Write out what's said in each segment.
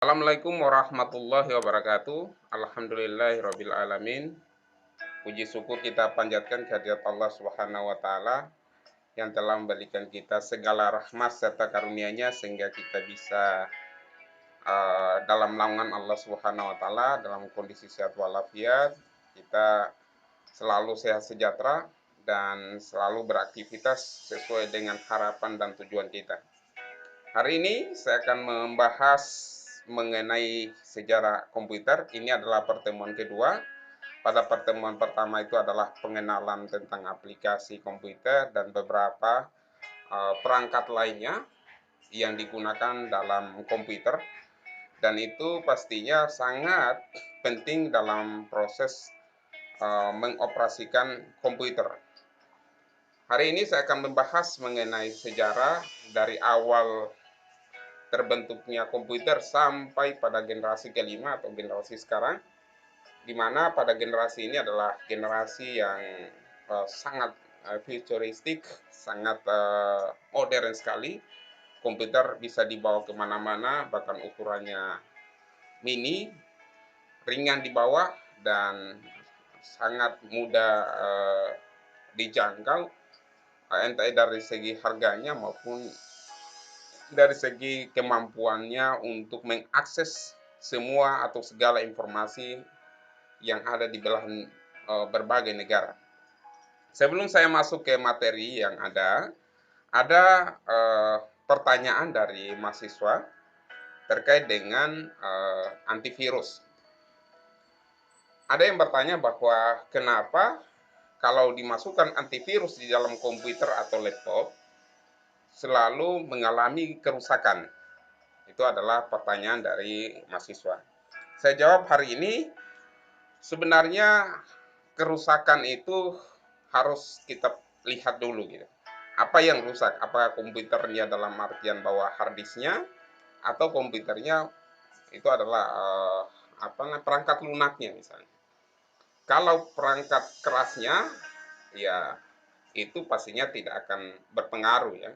Assalamualaikum warahmatullahi wabarakatuh. Alhamdulillahirabbil alamin. Puji syukur kita panjatkan kehadirat Allah Subhanahu wa taala yang telah memberikan kita segala rahmat serta karunia-Nya sehingga kita bisa dalam naungan Allah Subhanahu wa taala dalam kondisi sehat walafiat, kita selalu sehat sejahtera dan selalu beraktivitas sesuai dengan harapan dan tujuan kita. Hari ini saya akan membahas mengenai sejarah komputer. Ini adalah pertemuan kedua. Pada pertemuan pertama itu adalah pengenalan tentang aplikasi komputer dan beberapa perangkat lainnya yang digunakan dalam komputer, dan itu pastinya sangat penting dalam proses mengoperasikan komputer. Hari ini saya akan membahas mengenai sejarah dari awal terbentuknya komputer sampai pada generasi kelima atau generasi sekarang, di mana pada generasi ini adalah generasi yang sangat futuristik, sangat modern sekali. Komputer bisa dibawa kemana-mana, bahkan ukurannya mini, ringan di bawah, dan sangat mudah dijangkau, entah dari segi harganya maupun dari segi kemampuannya untuk mengakses semua atau segala informasi yang ada di belahan berbagai negara. Sebelum saya masuk ke materi yang ada pertanyaan dari mahasiswa terkait dengan antivirus. Ada yang bertanya bahwa kenapa kalau dimasukkan antivirus di dalam komputer atau laptop selalu mengalami kerusakan. Itu adalah pertanyaan dari mahasiswa. Saya jawab hari ini, sebenarnya kerusakan itu harus kita lihat dulu gitu. Apa yang rusak? Apakah komputernya dalam artian bahwa harddisknya atau komputernya itu adalah perangkat lunaknya misalnya. Kalau perangkat kerasnya, ya itu pastinya tidak akan berpengaruh ya.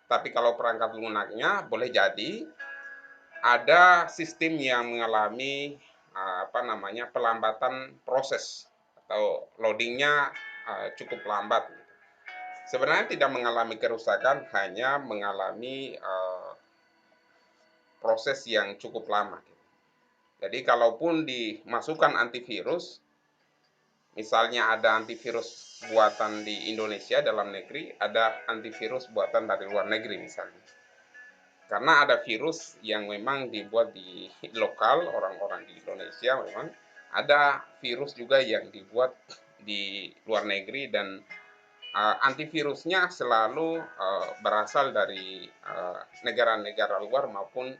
Tapi kalau perangkat lunaknya boleh jadi ada sistem yang mengalami pelambatan proses atau loadingnya cukup lambat. Sebenarnya tidak mengalami kerusakan, hanya mengalami proses yang cukup lama. Jadi kalaupun dimasukkan antivirus, misalnya ada antivirus buatan di Indonesia dalam negeri, ada antivirus buatan dari luar negeri misalnya. Karena ada virus yang memang dibuat di lokal, orang-orang di Indonesia memang, ada virus juga yang dibuat di luar negeri, dan antivirusnya selalu berasal dari negara-negara luar maupun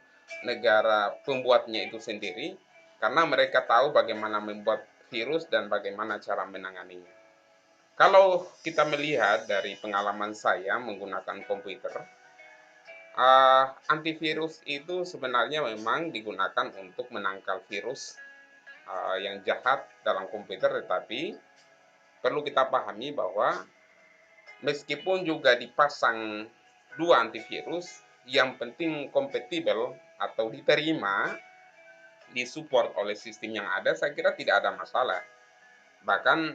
negara pembuatnya itu sendiri, karena mereka tahu bagaimana membuat virus dan bagaimana cara menanganinya. Kalau kita melihat dari pengalaman saya menggunakan komputer, antivirus itu sebenarnya memang digunakan untuk menangkal virus yang jahat dalam komputer, tetapi perlu kita pahami bahwa meskipun juga dipasang dua antivirus, yang penting kompatibel atau diterima, disupport oleh sistem yang ada, saya kira tidak ada masalah. Bahkan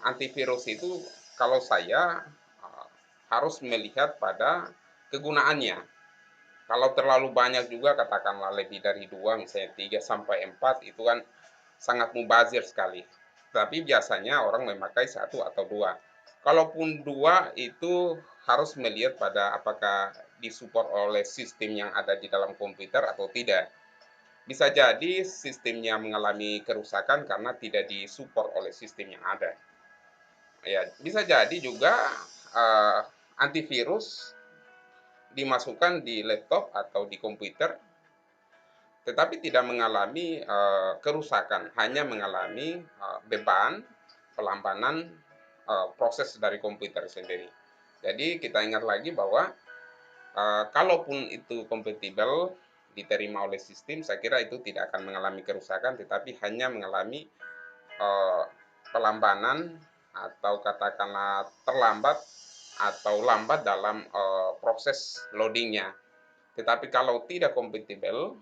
antivirus itu kalau saya harus melihat pada kegunaannya. Kalau terlalu banyak juga, katakanlah lebih dari 2, misalnya 3 sampai 4, itu kan sangat mubazir sekali. Tapi biasanya orang memakai 1 atau 2. Kalaupun 2, itu harus melihat pada apakah disupport oleh sistem yang ada di dalam komputer atau tidak. Bisa jadi sistemnya mengalami kerusakan karena tidak disupport oleh sistem yang ada. Ya, bisa jadi juga antivirus dimasukkan di laptop atau di komputer, tetapi tidak mengalami kerusakan, hanya mengalami beban, pelambanan proses dari komputer sendiri. Jadi kita ingat lagi bahwa kalaupun itu kompatibel, diterima oleh sistem, saya kira itu tidak akan mengalami kerusakan, tetapi hanya mengalami pelambanan atau katakanlah terlambat atau lambat dalam proses loadingnya. Tetapi kalau tidak kompatibel,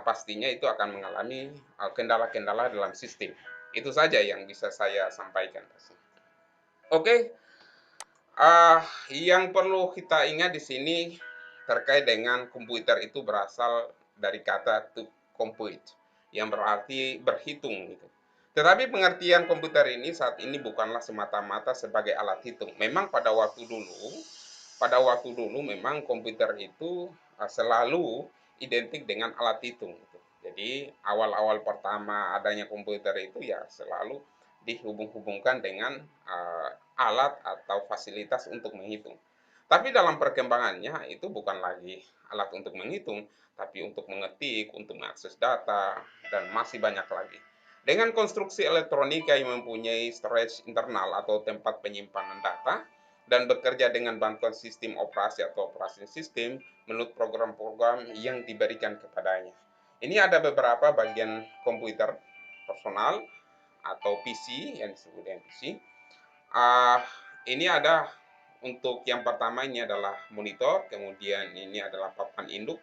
pastinya itu akan mengalami kendala-kendala dalam sistem. Itu saja yang bisa saya sampaikan. Oke, yang perlu kita ingat di sini terkait dengan komputer itu berasal dari kata to compute, yang berarti berhitung gitu. Tetapi pengertian komputer ini saat ini bukanlah semata-mata sebagai alat hitung. Memang pada waktu dulu memang komputer itu selalu identik dengan alat hitung gitu. Jadi awal-awal pertama adanya komputer itu ya selalu dihubung-hubungkan dengan alat atau fasilitas untuk menghitung. Tapi dalam perkembangannya itu bukan lagi alat untuk menghitung, tapi untuk mengetik, untuk mengakses data, dan masih banyak lagi. Dengan konstruksi elektronika yang mempunyai storage internal atau tempat penyimpanan data, dan bekerja dengan bantuan sistem operasi atau operasi sistem menurut program-program yang diberikan kepadanya. Ini ada beberapa bagian komputer personal atau PC yang disebut dengan PC. Ini ada untuk yang pertama ini adalah monitor, kemudian ini adalah papan induk.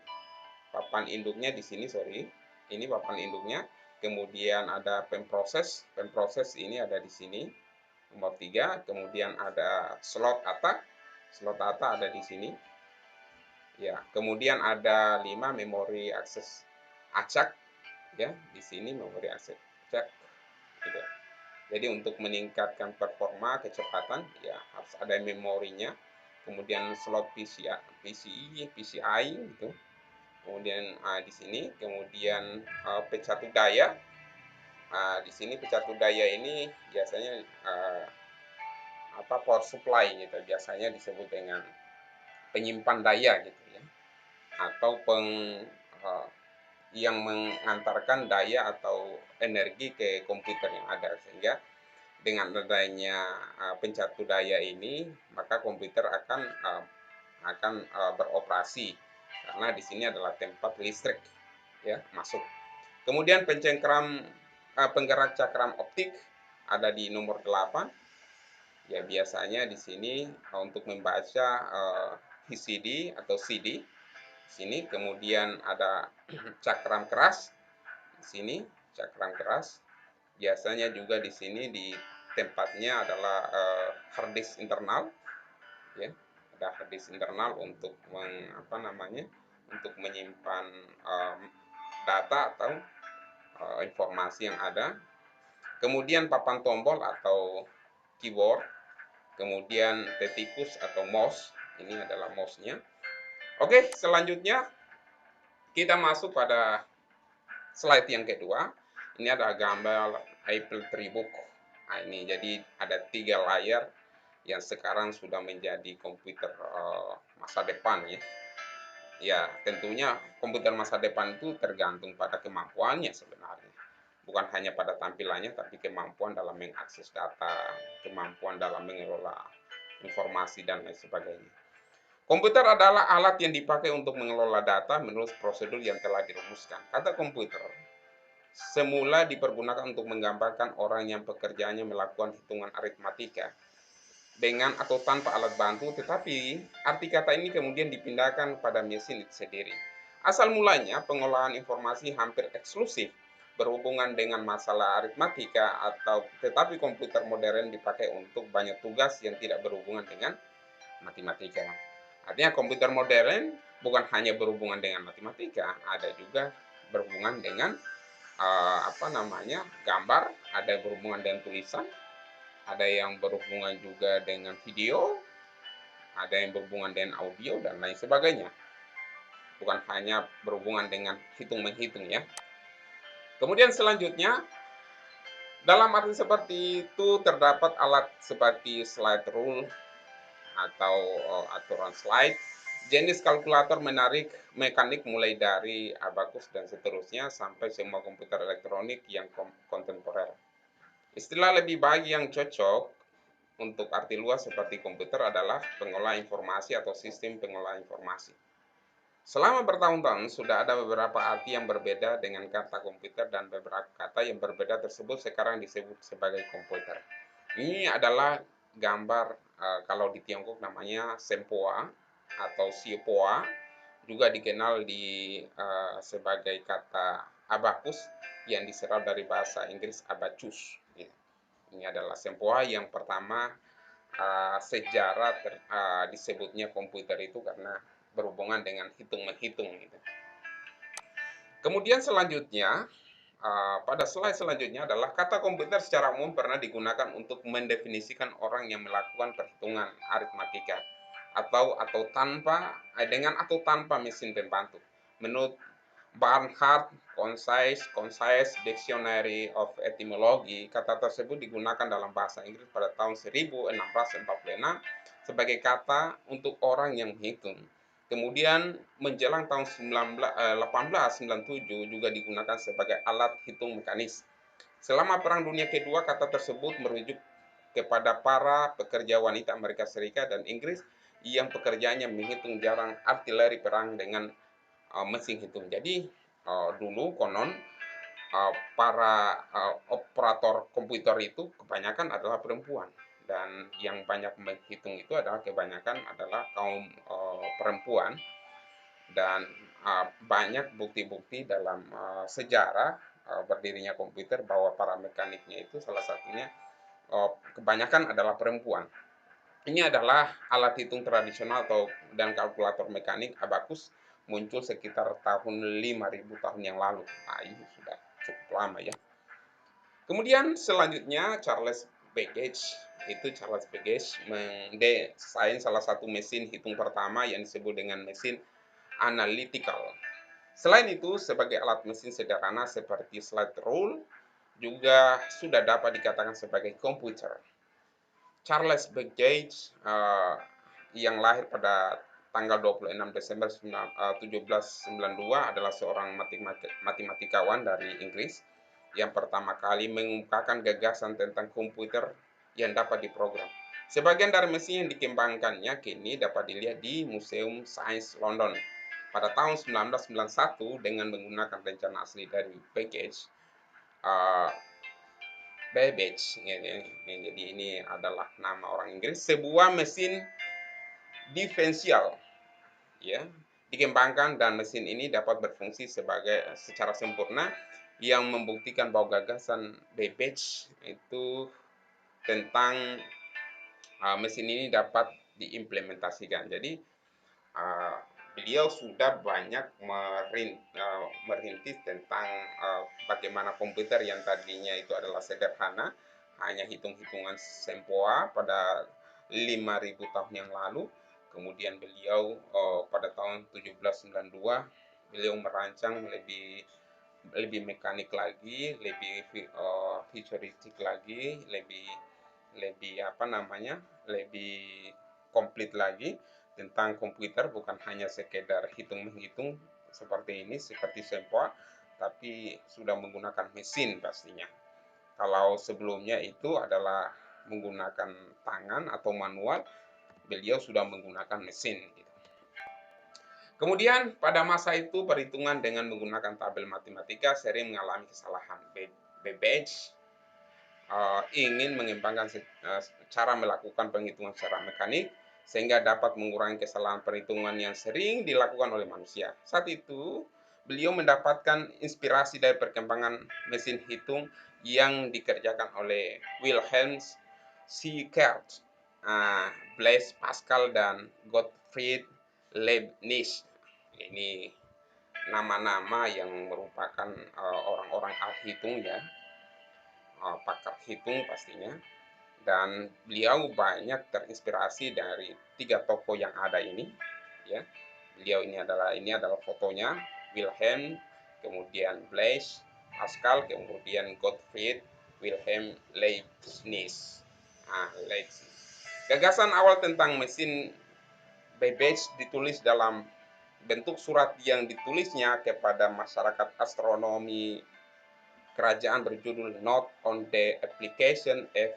Papan induknya di sini, sorry. Ini papan induknya. Kemudian ada pemproses. Pemproses ini ada di sini. Nomor 3. Kemudian ada slot ATA. Slot ATA ada di sini. Ya, kemudian ada 5 memori akses acak. Ya, di sini memori akses acak. Gitu. Jadi untuk meningkatkan performa kecepatan ya harus ada memorinya. Kemudian slot PCI gitu. Kemudian di sini kemudian pencatu daya. Di sini pencatu daya ini biasanya power supply gitu. Biasanya disebut dengan penyimpan daya gitu ya. Atau yang mengantarkan daya atau energi ke komputer yang ada, sehingga dengan adanya pencatu daya ini maka komputer akan beroperasi karena di sini adalah tempat listrik ya masuk. Kemudian penggerak cakram optik ada di nomor 8. Ya biasanya di sini untuk membaca VCD atau CD. Sini kemudian ada cakram keras. Di sini cakram keras. Biasanya juga di sini di tempatnya adalah hard disk internal, ya. Ada hard disk internal untuk untuk menyimpan data atau informasi yang ada. Kemudian papan tombol atau keyboard. Kemudian tetikus atau mouse. Ini adalah mouse-nya. Oke, selanjutnya kita masuk pada slide yang kedua. Ini ada gambar Apple Tribook. Nah, ini jadi ada 3 layar yang sekarang sudah menjadi komputer masa depan ya. Ya, tentunya komputer masa depan itu tergantung pada kemampuannya sebenarnya. Bukan hanya pada tampilannya, tapi kemampuan dalam mengakses data, kemampuan dalam mengelola informasi, dan lain sebagainya. Komputer adalah alat yang dipakai untuk mengelola data menurut prosedur yang telah dirumuskan. Kata komputer semula dipergunakan untuk menggambarkan orang yang pekerjaannya melakukan hitungan aritmatika dengan atau tanpa alat bantu, tetapi arti kata ini kemudian dipindahkan pada mesin itu sendiri. Asal mulanya pengolahan informasi hampir eksklusif berhubungan dengan masalah aritmatika, tetapi komputer modern dipakai untuk banyak tugas yang tidak berhubungan dengan matematika. Artinya komputer modern bukan hanya berhubungan dengan matematika, ada juga berhubungan dengan gambar, ada yang berhubungan dengan tulisan, ada yang berhubungan juga dengan video, ada yang berhubungan dengan audio, dan lain sebagainya. Bukan hanya berhubungan dengan hitung-menghitung ya. Kemudian selanjutnya, dalam arti seperti itu terdapat alat seperti slide rule atau aturan slide, jenis kalkulator menarik mekanik mulai dari abacus dan seterusnya sampai semua komputer elektronik yang kontemporer. Istilah lebih baik yang cocok untuk arti luas seperti komputer adalah pengolah informasi atau sistem pengolah informasi. Selama bertahun-tahun sudah ada beberapa arti yang berbeda dengan kata komputer, dan beberapa kata yang berbeda tersebut sekarang disebut sebagai komputer. Ini adalah gambar kalau di Tiongkok namanya sempoa atau siopoa. juga dikenal sebagai kata abacus yang diserap dari bahasa Inggris abacus. Ya. Ini adalah sempoa yang pertama sejarah disebutnya komputer itu karena berhubungan dengan hitung-menghitung. Gitu. Kemudian selanjutnya, pada slide selanjutnya adalah kata komputer secara umum pernah digunakan untuk mendefinisikan orang yang melakukan perhitungan aritmatika dengan atau tanpa mesin pembantu. Menurut Barnhart Concise Dictionary of Etymology, kata tersebut digunakan dalam bahasa Inggris pada tahun 1646 sebagai kata untuk orang yang menghitung. Kemudian menjelang tahun 1897 juga digunakan sebagai alat hitung mekanis. Selama Perang Dunia Kedua, kata tersebut merujuk kepada para pekerja wanita Amerika Serikat dan Inggris yang pekerjaannya menghitung jarak artileri perang dengan mesin hitung. Jadi dulu konon para operator komputer itu kebanyakan adalah perempuan dan yang banyak menghitung itu adalah kebanyakan adalah kaum perempuan dan banyak bukti-bukti dalam sejarah berdirinya komputer bahwa para mekaniknya itu salah satunya kebanyakan adalah perempuan. Ini adalah alat hitung tradisional dan kalkulator mekanik abacus muncul sekitar tahun 5000 tahun yang lalu. Nah, ini sudah cukup lama ya. Kemudian selanjutnya Charles Babbage mendesain salah satu mesin hitung pertama yang disebut dengan mesin analytical. Selain itu, sebagai alat mesin sederhana seperti slide rule juga sudah dapat dikatakan sebagai komputer. Charles Babbage yang lahir pada tanggal 26 Desember 1792 adalah seorang matematikawan dari Inggris yang pertama kali mengungkapkan gagasan tentang komputer yang dapat diprogram. Sebagian dari mesin yang dikembangkannya kini dapat dilihat di Museum Sains London. Pada tahun 1991 dengan menggunakan rencana asli dari Babbage, jadi ini adalah nama orang Inggris, sebuah mesin diferensial ya dikembangkan dan mesin ini dapat berfungsi secara sempurna yang membuktikan bahwa gagasan Babbage itu tentang mesin ini dapat diimplementasikan. Jadi beliau sudah banyak merintis tentang bagaimana komputer yang tadinya itu adalah sederhana, hanya hitung-hitungan sempoa pada 5000 tahun yang lalu. Kemudian beliau pada tahun 1792 beliau merancang lebih mekanik lagi, lebih futuristik lagi, lebih komplit lagi tentang komputer, bukan hanya sekedar hitung-menghitung seperti sempoa, tapi sudah menggunakan mesin pastinya. Kalau sebelumnya itu adalah menggunakan tangan atau manual, beliau sudah menggunakan mesin. Kemudian pada masa itu perhitungan dengan menggunakan tabel matematika sering mengalami kesalahan. Babbage ingin mengembangkan cara melakukan penghitungan secara mekanik sehingga dapat mengurangi kesalahan perhitungan yang sering dilakukan oleh manusia. Saat itu, beliau mendapatkan inspirasi dari perkembangan mesin hitung yang dikerjakan oleh Wilhelm Sieckert, Blaise Pascal, dan Gottfried Leibniz. Ini nama-nama yang merupakan orang-orang ahli hitung ya, pakar hitung pastinya. Dan beliau banyak terinspirasi dari 3 tokoh yang ada ini ya. Beliau ini adalah fotonya, Wilhelm, kemudian Blaise Pascal, kemudian Gottfried Wilhelm Leibniz. Gagasan awal tentang mesin Babbage ditulis dalam bentuk surat yang ditulisnya kepada masyarakat astronomi kerajaan berjudul Note on the Application of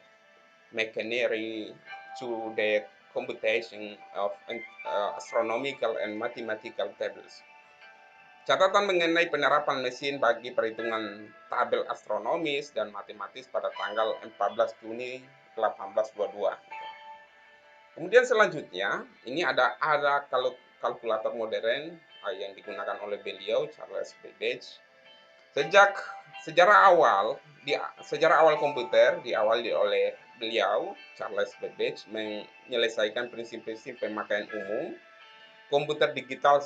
Machinery to the Computation of Astronomical and Mathematical Tables. Catatan mengenai penerapan mesin bagi perhitungan tabel astronomis dan matematis pada tanggal 14 Juni 1822. Kemudian selanjutnya, ini ada kalkulator modern yang digunakan oleh beliau Charles Babbage. Sejak sejarah awal komputer diawali oleh beliau Charles Babbage menyelesaikan prinsip-prinsip pemakaian umum komputer digital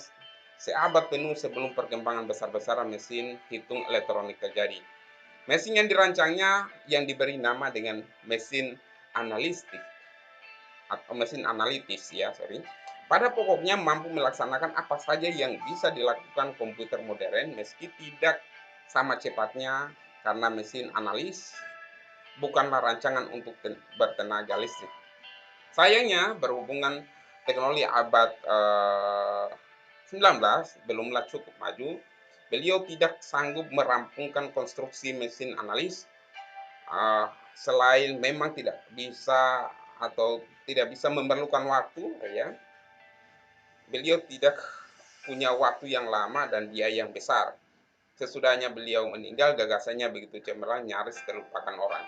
seabad penuh sebelum perkembangan besar-besaran mesin hitung elektronik terjadi. Mesin yang dirancangnya yang diberi nama dengan mesin analistik atau mesin analitis pada pokoknya mampu melaksanakan apa saja yang bisa dilakukan komputer modern meski tidak sama cepatnya karena mesin analis bukanlah rancangan untuk bertenaga listrik. Sayangnya berhubungan teknologi abad 19 belumlah cukup maju, beliau tidak sanggup merampungkan konstruksi mesin analis selain memang tidak bisa atau tidak bisa memerlukan waktu beliau tidak punya waktu yang lama dan biaya yang besar. Sesudahnya beliau meninggal, gagasannya begitu cemerlang nyaris terlupakan orang.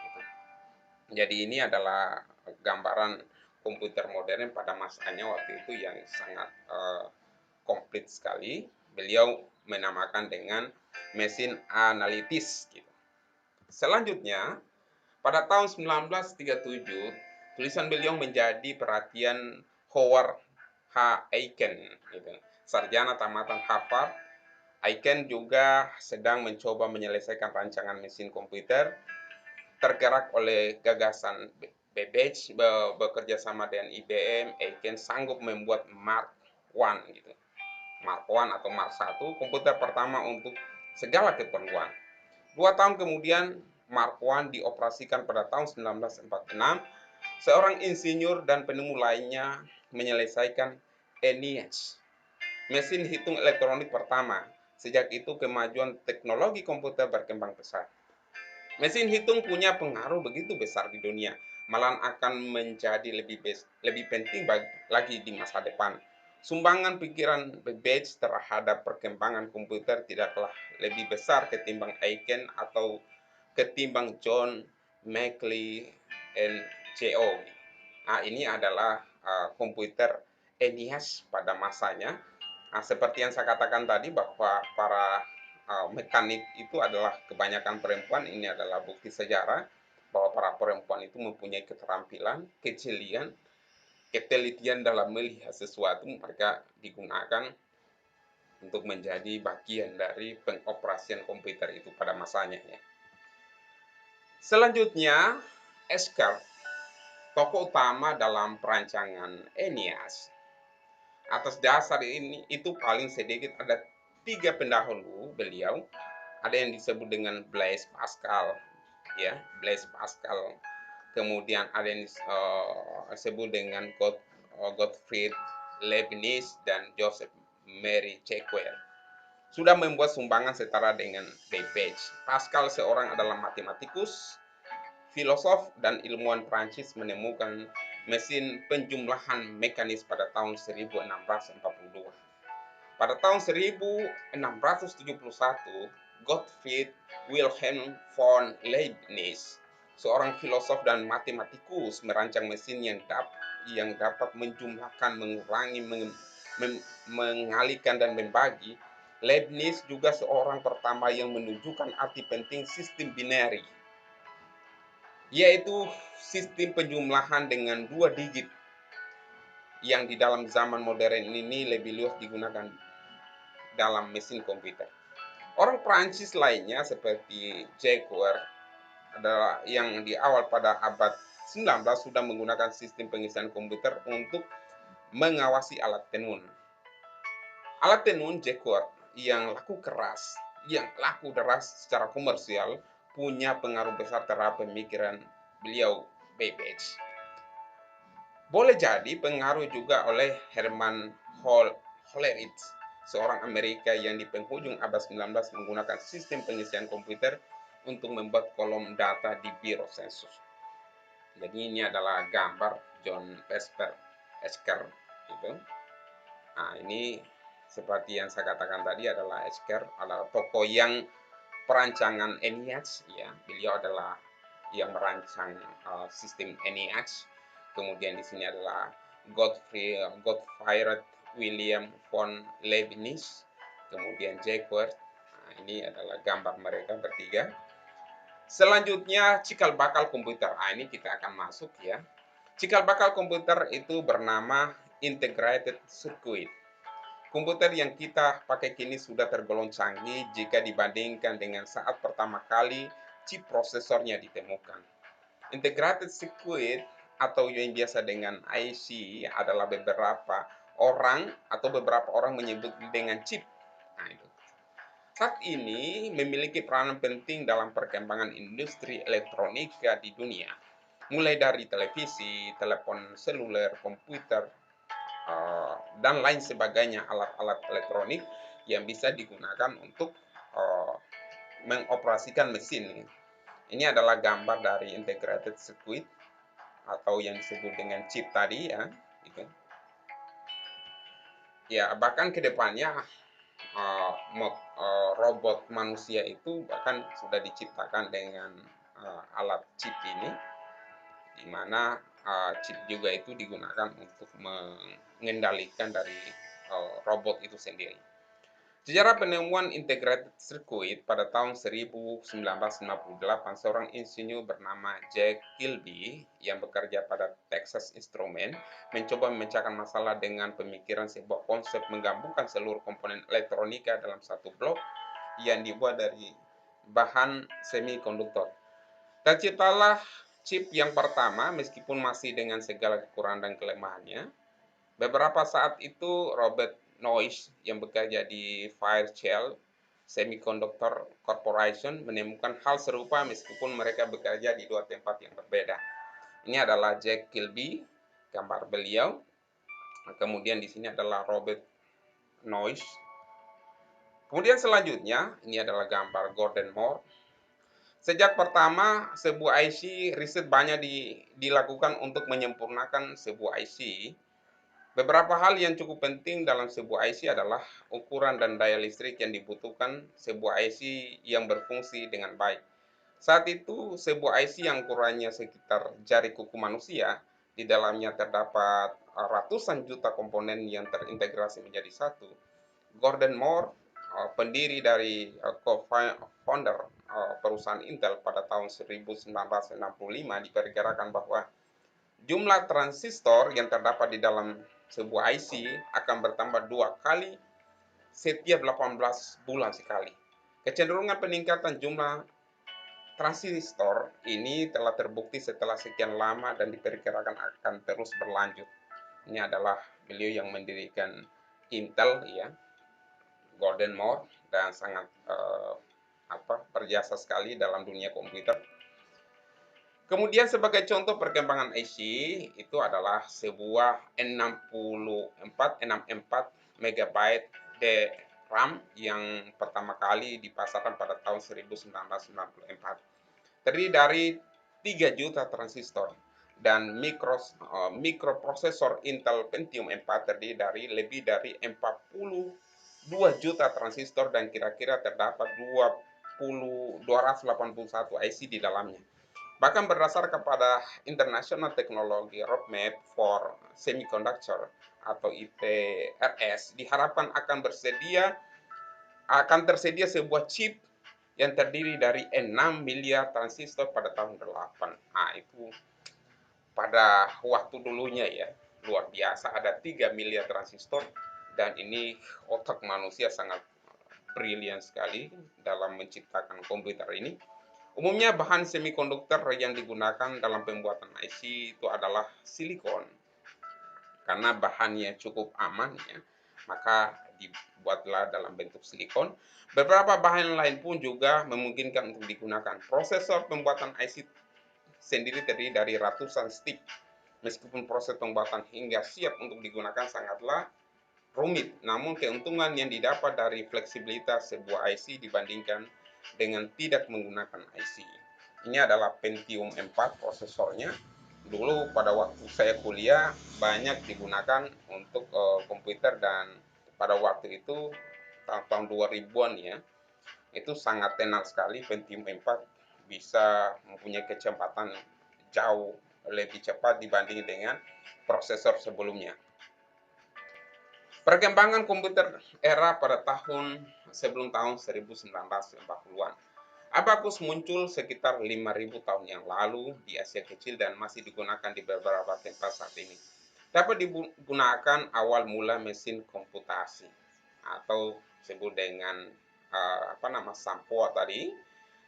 Jadi ini adalah gambaran komputer modern pada masanya waktu itu yang sangat komplit sekali. Beliau menamakan dengan mesin analitis. Selanjutnya, pada tahun 1937, tulisan beliau menjadi perhatian Howard H. Aiken, sarjana tamatan Harvard. Aiken juga sedang mencoba menyelesaikan rancangan mesin komputer. Tergerak oleh gagasan Babbage bekerja sama dengan IBM, Aiken sanggup membuat Mark I, Mark I atau Mark I, komputer pertama untuk segala keperluan. 2 tahun kemudian, Mark I dioperasikan pada tahun 1946. Seorang insinyur dan penemu lainnya menyelesaikan ENIAC, mesin hitung elektronik pertama. Sejak itu kemajuan teknologi komputer berkembang pesat. Mesin hitung punya pengaruh begitu besar di dunia, malah akan menjadi lebih penting lagi di masa depan. Sumbangan pikiran Babbage terhadap perkembangan komputer tidaklah lebih besar ketimbang Aiken atau ketimbang John McLean Co. Ini adalah komputer ENIAC pada masanya. Seperti yang saya katakan tadi bahwa para mekanik itu adalah kebanyakan perempuan. Ini adalah bukti sejarah bahwa para perempuan itu mempunyai keterampilan, kejelian, ketelitian dalam melihat sesuatu. Mereka digunakan untuk menjadi bagian dari pengoperasian komputer itu pada masanya. Selanjutnya, Escher, tokoh utama dalam perancangan ENIAC. Atas dasar ini itu paling sedikit ada 3 pendahulu beliau. Ada yang disebut dengan Blaise Pascal, Blaise Pascal. Kemudian ada yang disebut dengan Gottfried Leibniz dan Joseph Marie Jacques. Sudah membuat sumbangan setara dengan Babbage. Pascal seorang adalah matematikus, filosof, dan ilmuwan Prancis menemukan mesin penjumlahan mekanis pada tahun 1642. Pada tahun 1671, Gottfried Wilhelm von Leibniz, seorang filosof dan matematikus, merancang mesin yang dapat menjumlahkan, mengurangi, mengalihkan, dan membagi. Leibniz juga seorang pertama yang menunjukkan arti penting sistem binary, yaitu sistem penjumlahan dengan 2 digit yang di dalam zaman modern ini lebih luas digunakan dalam mesin komputer. Orang Prancis lainnya seperti Jacques adalah yang di awal pada abad 19 sudah menggunakan sistem pengisian komputer untuk mengawasi alat tenun. Alat tenun Jacques yang laku deras secara komersial punya pengaruh besar terhadap pemikiran beliau Babbage. Boleh jadi pengaruh juga oleh Herman Hollerith, seorang Amerika yang di penghujung abad 19 menggunakan sistem pengisian komputer untuk membuat kolom data di biro sensus. Jadi ini adalah gambar John Escher. Ini seperti yang saya katakan tadi adalah Escher, adalah tokoh yang perancangan ENIAC. Beliau adalah yang merancang sistem ENIAC. Kemudian di sini adalah Gottfried William von Leibniz, kemudian Jacques. Nah, ini adalah gambar mereka bertiga. Selanjutnya cikal bakal komputer. Nah, ini kita akan masuk ya. Cikal bakal komputer itu bernama integrated circuit. Komputer yang kita pakai kini sudah tergolong canggih jika dibandingkan dengan saat pertama kali chip prosesornya ditemukan. Integrated circuit atau yang biasa dengan IC adalah beberapa orang menyebut dengan chip. Nah, itu. Saat ini memiliki peranan penting dalam perkembangan industri elektronika di dunia, mulai dari televisi, telepon seluler, komputer, dan lain sebagainya alat-alat elektronik yang bisa digunakan untuk mengoperasikan mesin. Ini adalah gambar dari integrated circuit atau yang disebut dengan chip tadi ya. Gitu. Ya, bahkan ke depannya robot manusia itu bahkan sudah diciptakan dengan alat chip ini, di mana chip juga itu digunakan untuk mengendalikan dari robot itu sendiri. Sejarah penemuan integrated circuit pada tahun 1958, seorang insinyur bernama Jack Kilby yang bekerja pada Texas Instruments mencoba memecahkan masalah dengan pemikiran sebuah konsep menggabungkan seluruh komponen elektronika dalam satu blok yang dibuat dari bahan semikonduktor. Terciptalah chip yang pertama meskipun masih dengan segala kekurangan dan kelemahannya. Beberapa saat itu Robert Noyce yang bekerja di Fairchild Semiconductor Corporation menemukan hal serupa meskipun mereka bekerja di dua tempat yang berbeda. Ini adalah Jack Kilby, gambar beliau. Kemudian di sini adalah Robert Noyce. Kemudian selanjutnya, ini adalah gambar Gordon Moore. Sejak pertama sebuah IC, riset banyak dilakukan untuk menyempurnakan sebuah IC. Beberapa hal yang cukup penting dalam sebuah IC adalah ukuran dan daya listrik yang dibutuhkan sebuah IC yang berfungsi dengan baik. Saat itu, sebuah IC yang ukurannya sekitar jari kuku manusia, di dalamnya terdapat ratusan juta komponen yang terintegrasi menjadi satu. Gordon Moore, pendiri dari co-founder perusahaan Intel pada tahun 1965, diperkirakan bahwa jumlah transistor yang terdapat di dalam sebuah IC akan bertambah 2 kali setiap 18 bulan sekali. Kecenderungan peningkatan jumlah transistor ini telah terbukti setelah sekian lama dan diperkirakan akan terus berlanjut. Ini adalah beliau yang mendirikan Intel ya, Gordon Moore, dan sangat berjasa sekali dalam dunia komputer. Kemudian sebagai contoh perkembangan IC itu adalah sebuah N64 MB DRAM yang pertama kali dipasarkan pada tahun 1994. Terdiri dari 3 juta transistor dan mikroprosesor Intel Pentium 4 terdiri dari lebih dari 42 juta transistor dan kira-kira terdapat 281 IC di dalamnya. Bahkan berdasar kepada International Technology Roadmap for Semiconductor atau ITRS, diharapkan akan tersedia sebuah chip yang terdiri dari 6 miliar transistor pada tahun 8. Nah, itu pada waktu dulunya ya, luar biasa, ada 3 miliar transistor, dan ini otak manusia sangat brilian sekali dalam menciptakan komputer ini. Umumnya bahan semikonduktor yang digunakan dalam pembuatan IC itu adalah silikon. Karena bahannya cukup aman ya, maka dibuatlah dalam bentuk silikon. Beberapa bahan lain pun juga memungkinkan untuk digunakan. Prosesor pembuatan IC sendiri terdiri dari ratusan stick. Meskipun proses pembuatan hingga siap untuk digunakan sangatlah rumit, namun keuntungan yang didapat dari fleksibilitas sebuah IC dibandingkan dengan tidak menggunakan IC. Ini adalah Pentium 4 prosesornya. Dulu pada waktu saya kuliah banyak digunakan untuk komputer, dan pada waktu itu tahun 2000-an ya, itu sangat tenar sekali. Pentium 4 bisa mempunyai kecepatan jauh lebih cepat dibanding dengan prosesor sebelumnya. Perkembangan komputer era pada sebelum tahun 1940-an. Abakus muncul sekitar 5.000 tahun yang lalu di Asia Kecil dan masih digunakan di beberapa tempat saat ini. Dapat digunakan awal mula mesin komputasi atau disebut dengan Sampoa tadi.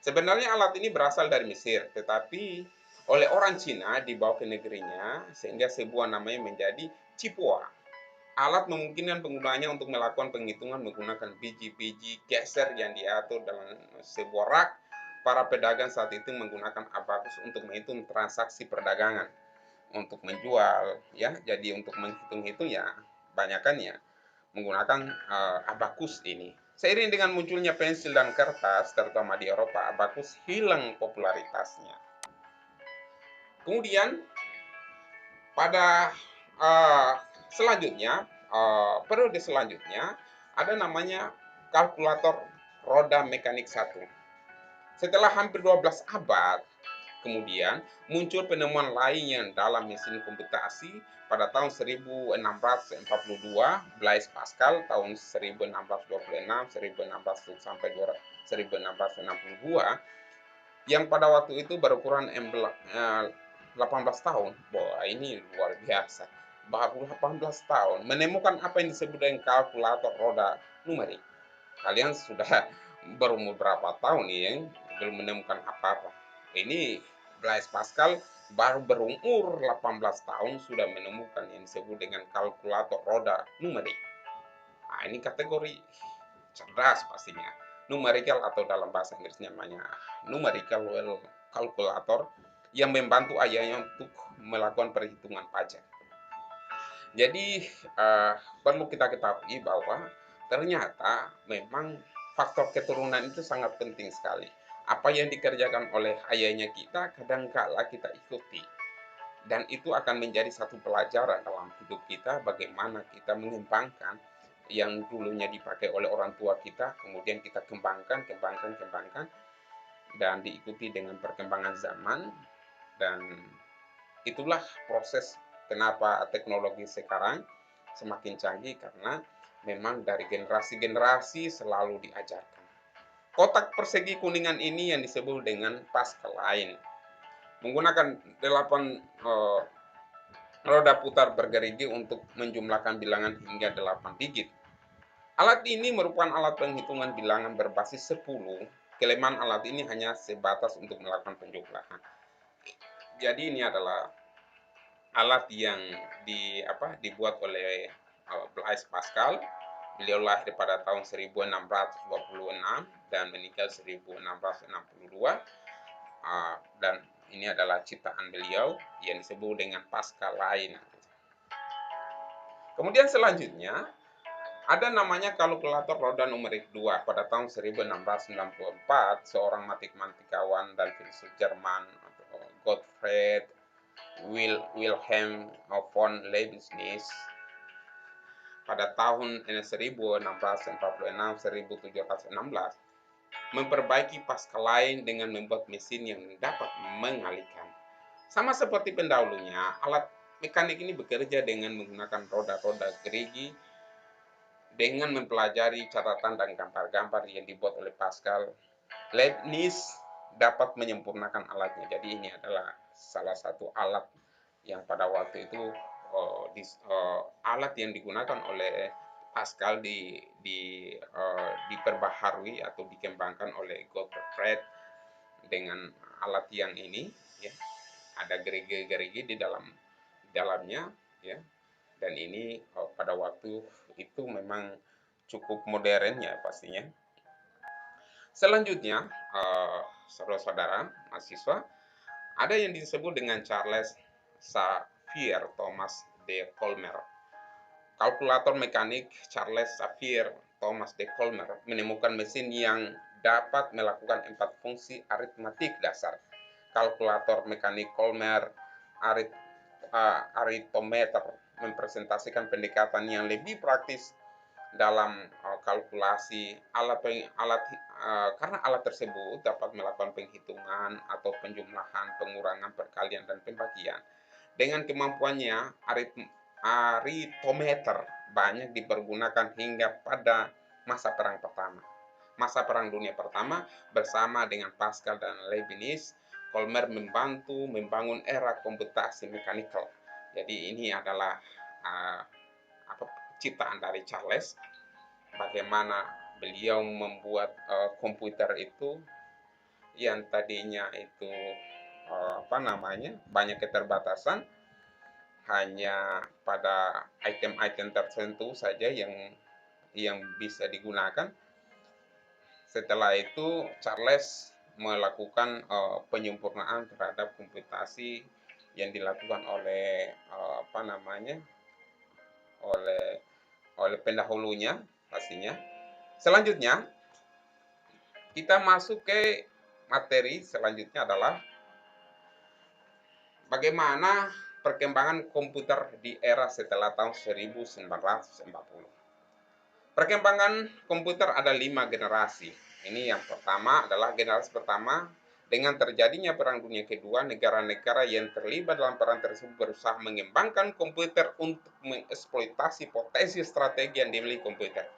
Sebenarnya alat ini berasal dari Mesir, tetapi oleh orang Cina dibawa ke negerinya sehingga sebuah namanya menjadi Cipua. Alat memungkinkan penggunanya untuk melakukan penghitungan menggunakan biji-biji geser yang diatur dalam sebuah rak. Para pedagang saat itu menggunakan abakus untuk menghitung transaksi perdagangan, untuk menjual, ya. Jadi untuk menghitung-hitung ya, banyakannya menggunakan abakus ini. Seiring dengan munculnya pensil dan kertas, terutama di Eropa, abakus hilang popularitasnya. Kemudian pada periode selanjutnya ada namanya kalkulator roda mekanik 1. Setelah hampir 12 abad kemudian muncul penemuan lain yang dalam mesin komputasi pada tahun 1642, Blaise Pascal tahun 1626 sampai 1662 yang pada waktu itu berukuran 18 tahun. Wah, ini luar biasa. Baru 18 tahun menemukan apa yang disebut dengan kalkulator roda numerik. Kalian sudah berumur berapa tahun nih yang belum menemukan apa-apa. Ini Blaise Pascal baru berumur 18 tahun sudah menemukan yang disebut dengan kalkulator roda numerik. Nah, ini kategori cerdas pastinya. Numerical atau dalam bahasa Inggrisnya namanya numerical calculator yang membantu ayahnya untuk melakukan perhitungan pajak. Jadi perlu kita ketahui bahwa ternyata memang faktor keturunan itu sangat penting sekali. Apa yang dikerjakan oleh ayahnya kita kadangkala kita ikuti. Dan itu akan menjadi satu pelajaran dalam hidup kita bagaimana kita mengembangkan yang dulunya dipakai oleh orang tua kita, kemudian kita kembangkan dan diikuti dengan perkembangan zaman. Dan itulah proses kenapa teknologi sekarang semakin canggih, karena memang dari generasi-generasi selalu diajarkan. Kotak persegi kuningan ini yang disebut dengan Pascaline menggunakan 8 roda putar bergerigi untuk menjumlahkan bilangan hingga 8 digit. Alat ini merupakan alat penghitungan bilangan berbasis 10. Kelemahan alat ini hanya sebatas untuk melakukan penjumlahan. Jadi ini adalah alat yang dibuat oleh Blaise Pascal. Beliau lahir pada tahun 1626 dan meninggal 1662. Dan ini adalah ciptaan beliau yang disebut dengan Pascaline. Kemudian selanjutnya ada namanya kalkulator roda numerik 2 pada tahun 1694. Seorang matematikawan dan filsuf Jerman Gottfried Wilhelm von Leibniz pada tahun 1646-1716 memperbaiki Pascaline dengan membuat mesin yang dapat mengalihkan. Sama seperti pendahulunya, alat mekanik ini bekerja dengan menggunakan roda-roda gerigi dengan mempelajari catatan dan gambar-gambar yang dibuat oleh Pascal. Leibniz dapat menyempurnakan alatnya. Jadi ini adalah salah satu alat yang pada waktu itu alat yang digunakan oleh Pascal diperbaharui atau dikembangkan oleh Gottfried dengan alat yang ini, ya. Ada gerigi-gerigi di dalamnya, ya. Dan ini pada waktu itu memang cukup modern ya pastinya. Selanjutnya, saudara-saudara mahasiswa, ada yang disebut dengan Charles Xavier Thomas de Colmer. Kalkulator mekanik Charles Xavier Thomas de Colmer menemukan mesin yang dapat melakukan 4 fungsi aritmatik dasar. Kalkulator mekanik Colmer arithmeter mempresentasikan pendekatan yang lebih praktis dalam kalkulasi karena alat tersebut dapat melakukan penghitungan atau penjumlahan, pengurangan, perkalian, dan pembagian. Dengan kemampuannya, arithmeter banyak dipergunakan hingga pada masa perang pertama. Masa Perang Dunia Pertama bersama dengan Pascal dan Leibniz, Kolmer membantu membangun era komputasi mekanikal. Jadi ini adalah ciptaan dari Charles, bagaimana beliau membuat komputer itu yang tadinya itu banyak keterbatasan, hanya pada item-item tertentu saja yang bisa digunakan. Setelah itu Charles melakukan penyempurnaan terhadap komputasi yang dilakukan oleh oleh pendahulunya pastinya. Selanjutnya kita masuk ke materi selanjutnya adalah bagaimana perkembangan komputer di era setelah tahun 1940. Perkembangan komputer ada 5 generasi. Ini yang pertama adalah generasi pertama. Dengan terjadinya Perang Dunia Kedua, negara-negara yang terlibat dalam perang tersebut berusaha mengembangkan komputer untuk mengeksploitasi potensi strategi yang dimiliki komputer.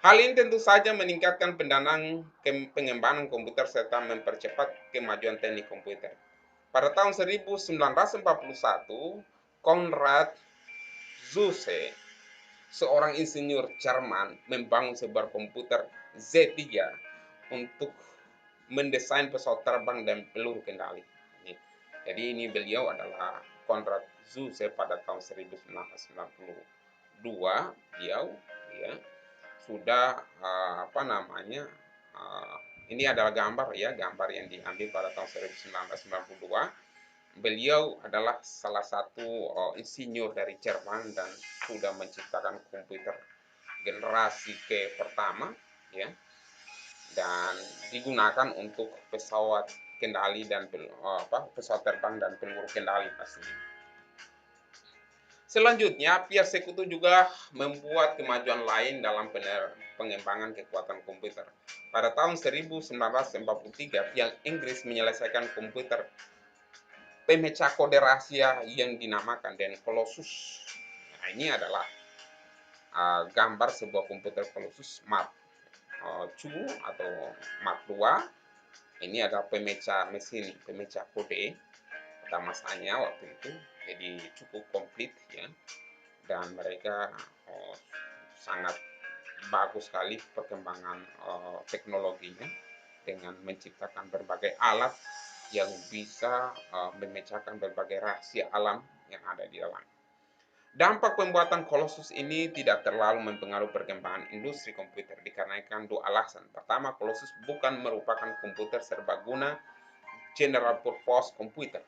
Hal ini tentu saja meningkatkan pendanaan pengembangan komputer serta mempercepat kemajuan teknik komputer. Pada tahun 1941, Konrad Zuse, seorang insinyur Jerman, membangun sebuah komputer Z3 untuk mendesain pesawat terbang dan peluru kendali. Jadi ini beliau adalah Konrad Zuse pada tahun 1992. Beliau sudah ini adalah gambar yang diambil pada tahun 1992. Beliau adalah salah satu insinyur dari Jerman dan sudah menciptakan komputer generasi ke pertama dan digunakan untuk pesawat kendali dan pesawat terbang dan peluru kendali pastinya. Selanjutnya, Pierre Sekutu juga membuat kemajuan lain dalam pengembangan kekuatan komputer. Pada tahun 1943, pihak Inggris menyelesaikan komputer pemecah kode rahasia yang dinamakan Dan Colossus. Nah, ini adalah gambar sebuah komputer Colossus Mark II atau Mark II. Ini adalah mesin pemecah kode pada masanya waktu itu, jadi cukup komplit dan mereka sangat bagus sekali perkembangan teknologinya dengan menciptakan berbagai alat yang bisa memecahkan berbagai rahasia alam yang ada di dalam. Dampak pembuatan Colossus ini tidak terlalu mempengaruhi perkembangan industri komputer dikarenakan dua alasan. Pertama, Colossus bukan merupakan komputer serbaguna general purpose komputer.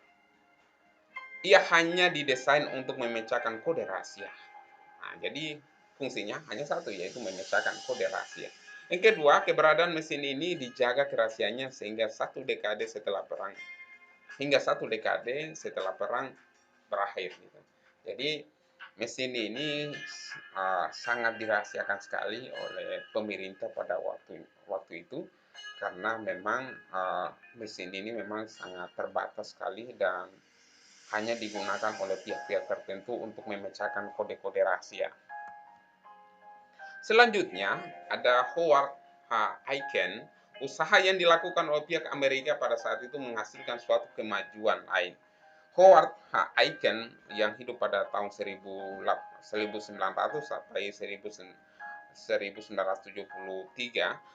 Ia hanya didesain untuk memecahkan kode rahasia. Nah, jadi fungsinya hanya satu, yaitu memecahkan kode rahasia. Yang kedua, keberadaan mesin ini dijaga kerahasiaannya hingga satu dekade setelah perang berakhir. Jadi mesin ini sangat dirahasiakan sekali oleh pemerintah pada waktu itu karena memang mesin ini memang sangat terbatas sekali dan hanya digunakan oleh pihak-pihak tertentu untuk memecahkan kode-kode rahasia. Selanjutnya ada Howard H. Aiken. Usaha yang dilakukan oleh pihak Amerika pada saat itu menghasilkan suatu kemajuan lain. Howard H. Aiken yang hidup pada tahun 1900 sampai 1973,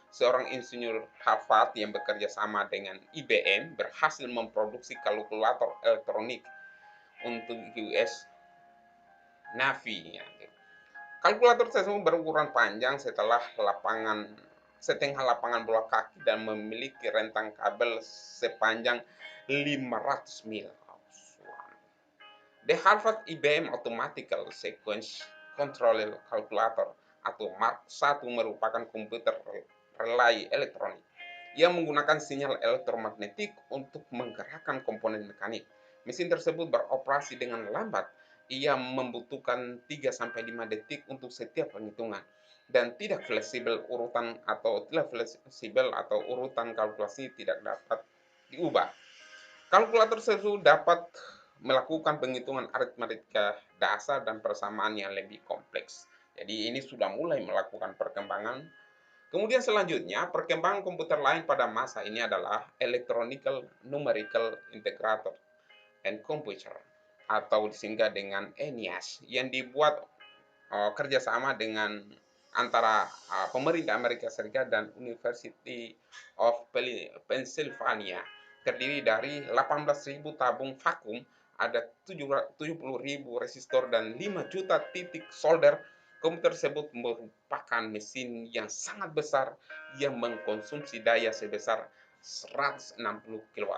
seorang insinyur Harvard yang bekerja sama dengan IBM berhasil memproduksi kalkulator elektronik untuk US Navy. Kalkulator tersebut berukuran panjang setengah lapangan bola kaki dan memiliki rentang kabel sepanjang 500 mil. The Harvard IBM Automatical Sequence Control Calculator atau Mark I merupakan komputer relay elektronik yang menggunakan sinyal elektromagnetik untuk menggerakkan komponen mekanik. Mesin tersebut beroperasi dengan lambat. Ia membutuhkan 3-5 detik untuk setiap penghitungan dan tidak fleksibel atau urutan kalkulasi tidak dapat diubah. Kalkulator tersebut dapat melakukan penghitungan aritmatika dasar dan persamaan yang lebih kompleks. Jadi ini sudah mulai melakukan perkembangan. Kemudian selanjutnya, perkembangan komputer lain pada masa ini adalah Electronical Numerical Integrator and Computer atau disingkat dengan ENIAC yang dibuat kerjasama dengan antara pemerintah Amerika Serikat dan University of Pennsylvania, terdiri dari 18.000 tabung vakum, ada 70.000 resistor dan 5 juta titik solder. Komputer tersebut merupakan mesin yang sangat besar yang mengkonsumsi daya sebesar 160 kW.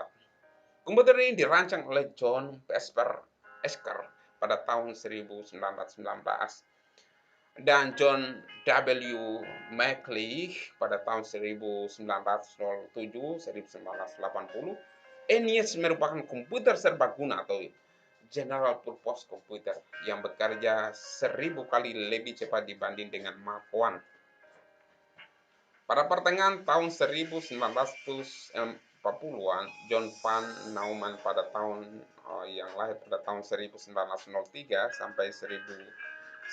Komputer ini dirancang oleh John Vesper Esker pada tahun 1919 dan John W. McLeish pada tahun 1907-1980. ENIAC merupakan komputer serbaguna atau general purpose computer yang bekerja 1000 kali lebih cepat dibanding dengan Mark I. Pada pertengahan tahun 1940-an, John Van Neumann pada tahun yang lahir pada tahun 1903 sampai 1957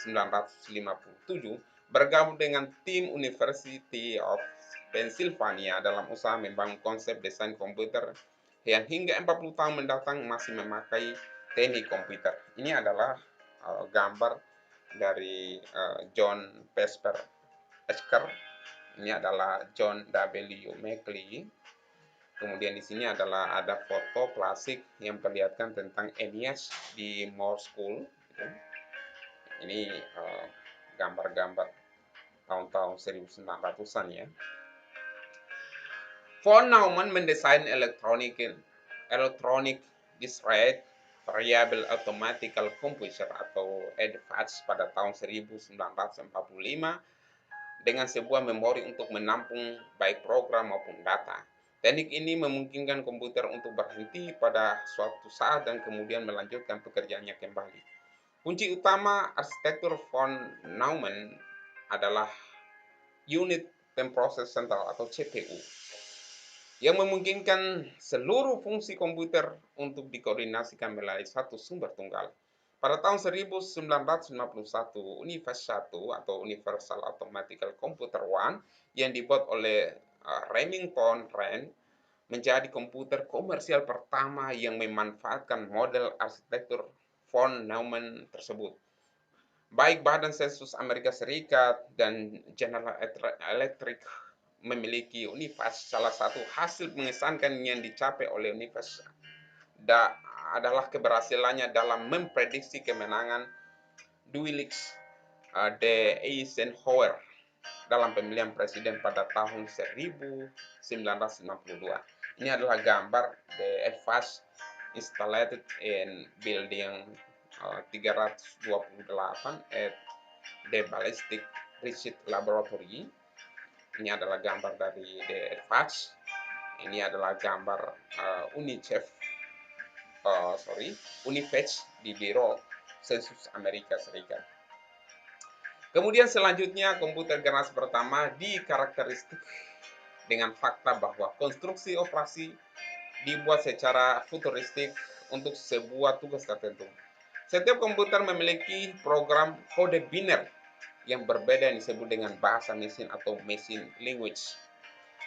bergabung dengan tim University of Pennsylvania dalam usaha membangun konsep desain komputer yang hingga 40 tahun mendatang masih memakai teknik komputer. Ini adalah gambar dari John Vesper Esker. Ini adalah John W. McLeish. Kemudian di sini adalah ada foto klasik yang memperlihatkan tentang ENIAC di Moore School. Ini gambar-gambar tahun-tahun 1900-an ya. Von Neumann mendesain electronic discrete variable automatical computer atau EDVAC pada tahun 1945 dengan sebuah memori untuk menampung baik program maupun data. Teknik ini memungkinkan komputer untuk berhenti pada suatu saat dan kemudian melanjutkan pekerjaannya kembali. Kunci utama arsitektur von Neumann adalah unit pemproses sentral atau CPU yang memungkinkan seluruh fungsi komputer untuk dikoordinasikan melalui satu sumber tunggal. Pada tahun 1991, Universe 1 atau Universal Mathematical Computer 1 yang dibuat oleh Remington Rand menjadi komputer komersial pertama yang memanfaatkan model arsitektur von Neumann tersebut. Baik Badan Sensus Amerika Serikat dan General Electric memiliki Universe. Salah satu hasil mengesankan yang dicapai oleh Universe adalah keberhasilannya dalam memprediksi kemenangan Dulles de Eisenhower dalam pemilihan presiden pada tahun 1962. Ini adalah gambar the EDVAC installed in building 328 at the Ballistic Research Laboratory. Ini adalah gambar dari the EDVAC. Ini adalah gambar Univac di Biro Sensus Amerika Serikat. Kemudian selanjutnya komputer generasi pertama dikarakteristik dengan fakta bahwa konstruksi operasi dibuat secara futuristik untuk sebuah tugas tertentu. Setiap komputer memiliki program kode biner yang berbeda yang disebut dengan bahasa mesin atau machine language.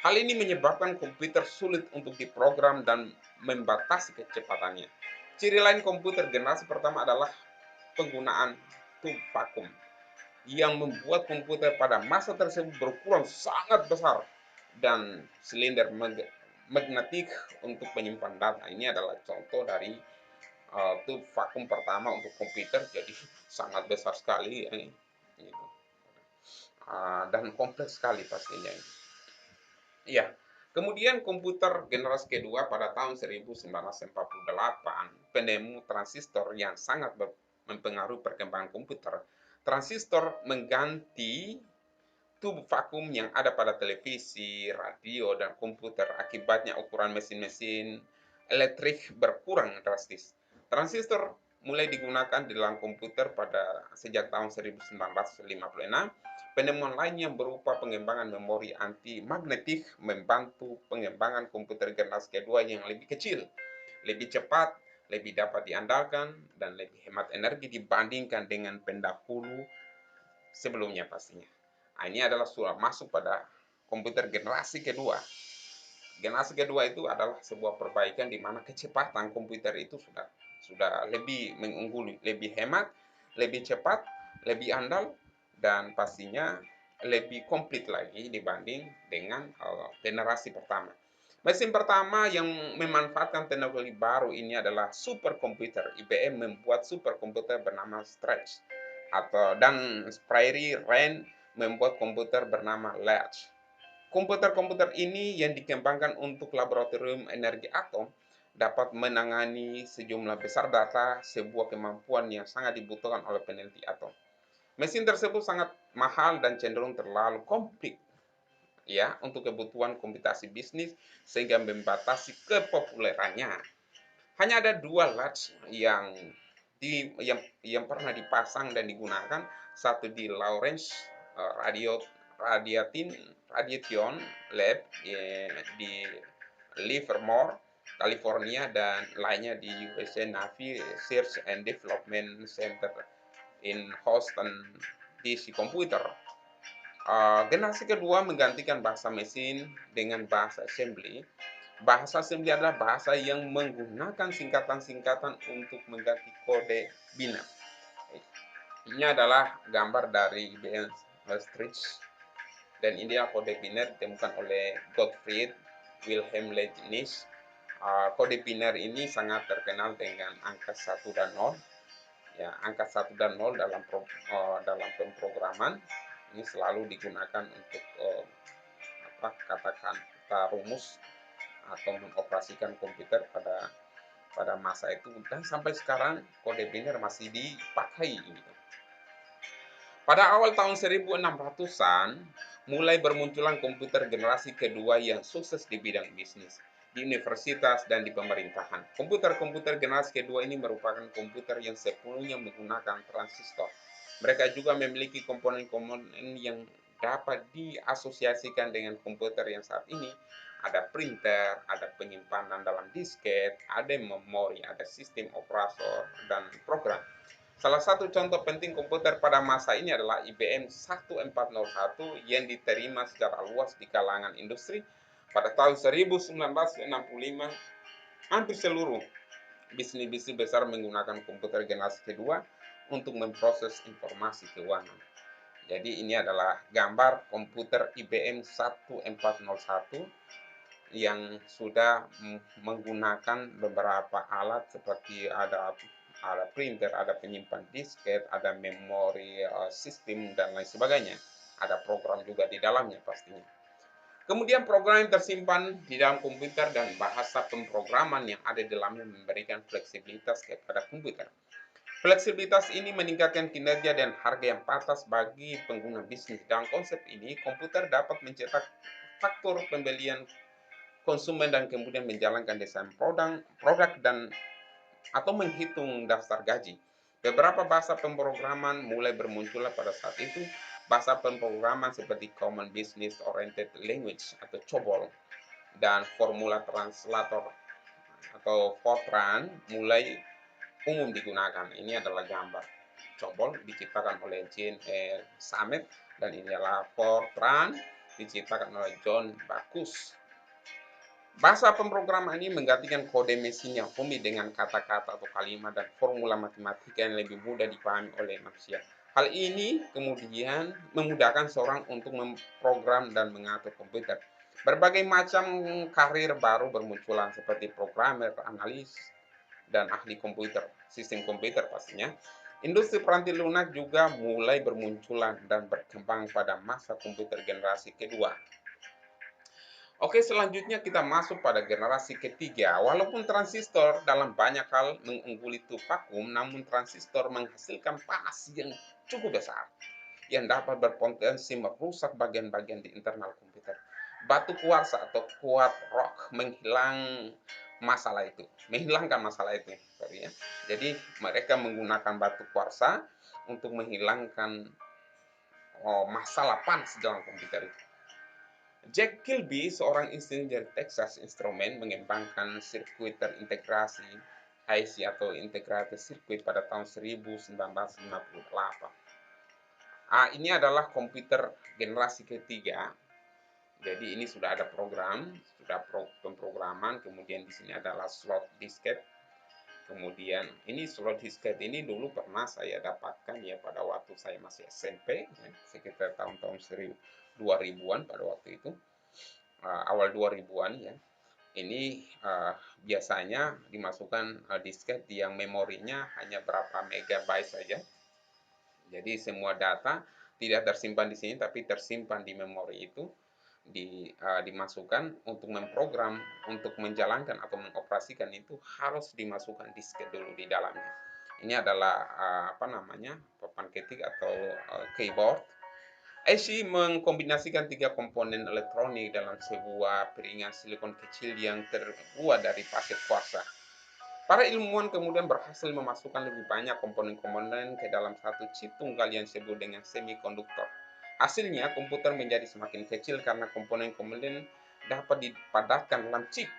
Hal ini menyebabkan komputer sulit untuk diprogram dan membatasi kecepatannya. Ciri lain komputer generasi pertama adalah penggunaan tube vakum yang membuat komputer pada masa tersebut berukuran sangat besar dan silinder magnetik untuk menyimpan data. Ini adalah contoh dari tube vakum pertama untuk komputer, jadi sangat besar sekali dan kompleks sekali pastinya. Ya, kemudian komputer generasi kedua pada tahun 1948, penemu transistor yang sangat mempengaruhi perkembangan komputer. Transistor mengganti tube vakum yang ada pada televisi, radio, dan komputer. Akibatnya ukuran mesin-mesin elektrik berkurang drastis. Transistor mulai digunakan di dalam komputer pada sejak tahun 1956. Penemuan lain yang berupa pengembangan memori anti magnetik membantu pengembangan komputer generasi kedua yang lebih kecil, lebih cepat, lebih dapat diandalkan, dan lebih hemat energi dibandingkan dengan pendahulu sebelumnya pastinya. Nah, ini adalah sudah masuk pada komputer generasi kedua. Generasi kedua itu adalah sebuah perbaikan di mana kecepatan komputer itu sudah lebih mengungguli, lebih hemat, lebih cepat, lebih andal, dan pastinya lebih komplit lagi dibanding dengan generasi pertama. Mesin pertama yang memanfaatkan teknologi baru ini adalah superkomputer. IBM membuat superkomputer bernama Stretch dan Prairie Rain membuat komputer bernama Latch. Komputer-komputer ini yang dikembangkan untuk laboratorium energi atom dapat menangani sejumlah besar data, sebuah kemampuan yang sangat dibutuhkan oleh peneliti atom. Mesin tersebut sangat mahal dan cenderung terlalu kompleks ya untuk kebutuhan komputasi bisnis sehingga membatasi kepopulerannya. Hanya ada dua latch yang pernah dipasang dan digunakan, satu di Lawrence Radiation Lab di Livermore, California, dan lainnya di USA Navy Research and Development Center in Houston DC Computer. Generasi kedua menggantikan bahasa mesin dengan bahasa assembly. Bahasa assembly adalah bahasa yang menggunakan singkatan-singkatan untuk mengganti kode biner. Ini adalah gambar dari IBM Maastricht, dan ini adalah kode biner ditemukan oleh Gottfried Wilhelm Leibniz. Kode biner ini sangat terkenal dengan angka 1 dan 0. Ya, angka 1 dan 0 dalam pemrograman ini selalu digunakan untuk katakan rumus atau mengoperasikan komputer pada masa itu, dan sampai sekarang kode biner masih dipakai gitu. Pada awal tahun 1600-an mulai bermunculan komputer generasi kedua yang sukses di bidang bisnis, di universitas dan di pemerintahan. Komputer-komputer generasi kedua ini merupakan komputer yang sepenuhnya menggunakan transistor. Mereka juga memiliki komponen-komponen yang dapat diasosiasikan dengan komputer yang saat ini. Ada printer, ada penyimpanan dalam disket, ada memori, ada sistem operator, dan program. Salah satu contoh penting komputer pada masa ini adalah IBM 1401 yang diterima secara luas di kalangan industri pada tahun 1965. Hampir seluruh bisnis besar menggunakan komputer generasi kedua untuk memproses informasi keuangan. Jadi ini adalah gambar komputer IBM 1401 yang sudah menggunakan beberapa alat seperti ada printer, ada penyimpan disket, ada memori sistem, dan lain sebagainya. Ada program juga di dalamnya pastinya. Kemudian program yang tersimpan di dalam komputer dan bahasa pemrograman yang ada di dalamnya memberikan fleksibilitas kepada komputer. Fleksibilitas ini meningkatkan kinerja dan harga yang pantas bagi pengguna bisnis. Dalam konsep ini, komputer dapat mencetak faktur pembelian konsumen dan kemudian menjalankan desain produk dan atau menghitung daftar gaji. Beberapa bahasa pemrograman mulai bermunculan pada saat itu. Bahasa pemrograman seperti Common Business Oriented Language atau COBOL dan Formula Translator atau Fortran mulai umum digunakan. Ini adalah gambar COBOL diciptakan oleh Jean Sammet, dan ini adalah Fortran diciptakan oleh John Backus. Bahasa pemrograman ini menggantikan kode mesin yang rumit dengan kata-kata atau kalimat dan formula matematika yang lebih mudah dipahami oleh manusia. Hal ini kemudian memudahkan seorang untuk memprogram dan mengatur komputer. Berbagai macam karir baru bermunculan seperti programmer, analis, dan ahli komputer, sistem komputer pastinya. Industri peranti lunak juga mulai bermunculan dan berkembang pada masa komputer generasi kedua. Oke, selanjutnya kita masuk pada generasi ketiga. Walaupun transistor dalam banyak hal mengungguli tube vakum, namun transistor menghasilkan panas yang cukup besar yang dapat berpotensi merusak bagian-bagian di internal komputer. Batu kuarsa atau quartz rock menghilangkan masalah itu. Jadi mereka menggunakan batu kuarsa untuk menghilangkan masalah panas dalam komputer itu. Jack Kilby, seorang insinyur dari Texas Instruments, mengembangkan sirkuit terintegrasi IC atau Integrated Circuit pada tahun 1958. Ini adalah komputer generasi ketiga. Jadi ini sudah ada program, sudah pemrograman, kemudian di sini adalah slot disket. Kemudian ini slot disket ini dulu pernah saya dapatkan ya pada waktu saya masih SMP, ya, sekitar tahun-tahun 2000-an pada waktu itu, awal 2000-an ya. Ini biasanya dimasukkan disket yang memorinya hanya berapa megabyte saja. Jadi semua data tidak tersimpan di sini tapi tersimpan di memori itu, dimasukkan untuk memprogram, untuk menjalankan atau mengoperasikan itu harus dimasukkan disket dulu di dalamnya. Ini adalah apa namanya, papan ketik atau keyboard. IC mengkombinasikan tiga komponen elektronik dalam sebuah piringan silikon kecil yang terbuat dari pasir kuarsa. Para ilmuwan kemudian berhasil memasukkan lebih banyak komponen-komponen ke dalam satu chip tunggal yang disebut dengan semikonduktor. Hasilnya, komputer menjadi semakin kecil karena komponen-komponen dapat dipadatkan dalam chip.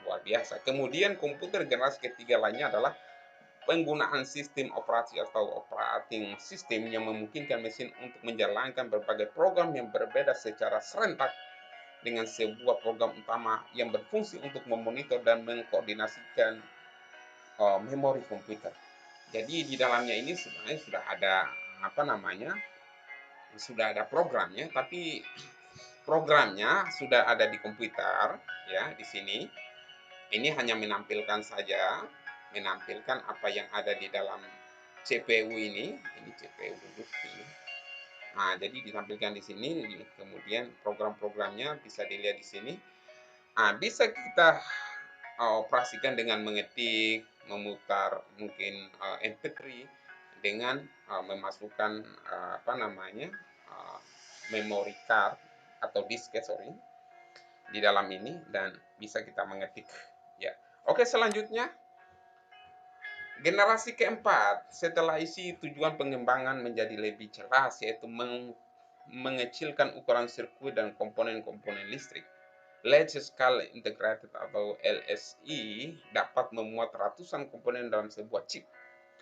Luar biasa. Kemudian komputer generasi ketiga lainnya adalah penggunaan sistem operasi atau operating system yang memungkinkan mesin untuk menjalankan berbagai program yang berbeda secara serentak dengan sebuah program utama yang berfungsi untuk memonitor dan mengkoordinasikan memori komputer. Jadi di dalamnya ini sebenarnya sudah ada apa namanya, sudah ada programnya, tapi programnya sudah ada di komputer ya di sini. Ini hanya menampilkan saja, menampilkan apa yang ada di dalam CPU ini CPU dulu ini. Nah, jadi ditampilkan di sini, kemudian program-programnya bisa dilihat di sini. Bisa kita operasikan dengan mengetik, memutar mungkin MP3 dengan memasukkan apa namanya, memory card atau disket sorry di dalam ini dan bisa kita mengetik ya. Oke, selanjutnya generasi keempat setelah isi tujuan pengembangan menjadi lebih jelas, yaitu mengecilkan ukuran sirkuit dan komponen-komponen listrik. Large Scale Integrated atau LSI dapat memuat ratusan komponen dalam sebuah chip.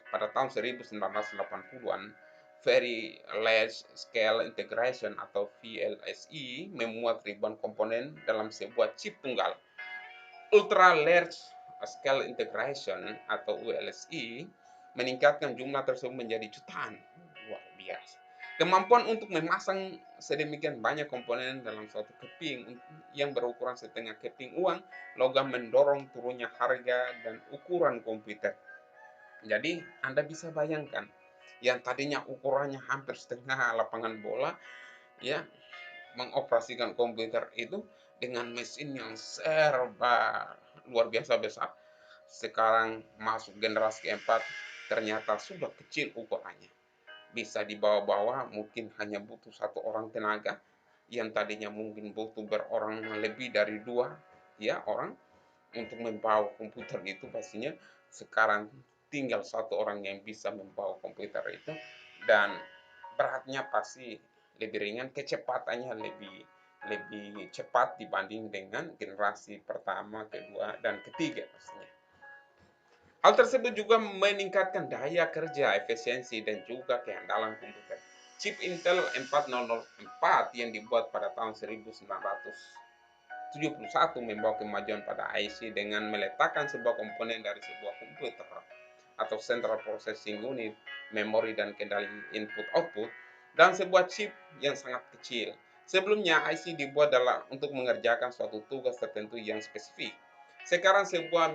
Pada tahun 1980-an, Very Large Scale Integration atau VLSI memuat ribuan komponen dalam sebuah chip tunggal. Ultra Large Scale Integration atau ULSI meningkatkan jumlah tersebut menjadi jutaan. Luar biasa. Kemampuan untuk memasang sedemikian banyak komponen dalam suatu keping yang berukuran setengah keping uang logam mendorong turunnya harga dan ukuran komputer. Jadi Anda bisa bayangkan, yang tadinya ukurannya hampir setengah lapangan bola, ya, mengoperasikan komputer itu dengan mesin yang serba luar biasa besar. Sekarang masuk generasi keempat, ternyata sudah kecil ukurannya. Bisa dibawa-bawa, mungkin hanya butuh satu orang tenaga, yang tadinya mungkin butuh berorang lebih dari dua ya orang untuk membawa komputer itu, pastinya sekarang tinggal satu orang yang bisa membawa komputer itu, dan beratnya pasti lebih ringan, kecepatannya lebih lebih cepat dibanding dengan generasi pertama, kedua, dan ketiga pastinya. Hal tersebut juga meningkatkan daya kerja, efisiensi, dan juga kehandalan komputer. Chip Intel 4004 yang dibuat pada tahun 1971 membawa kemajuan pada IC dengan meletakkan sebuah komponen dari sebuah komputer atau Central Processing Unit, memori dan kendali input-output, dan sebuah chip yang sangat kecil. Sebelumnya IC dibuat untuk mengerjakan suatu tugas tertentu yang spesifik. Sekarang sebuah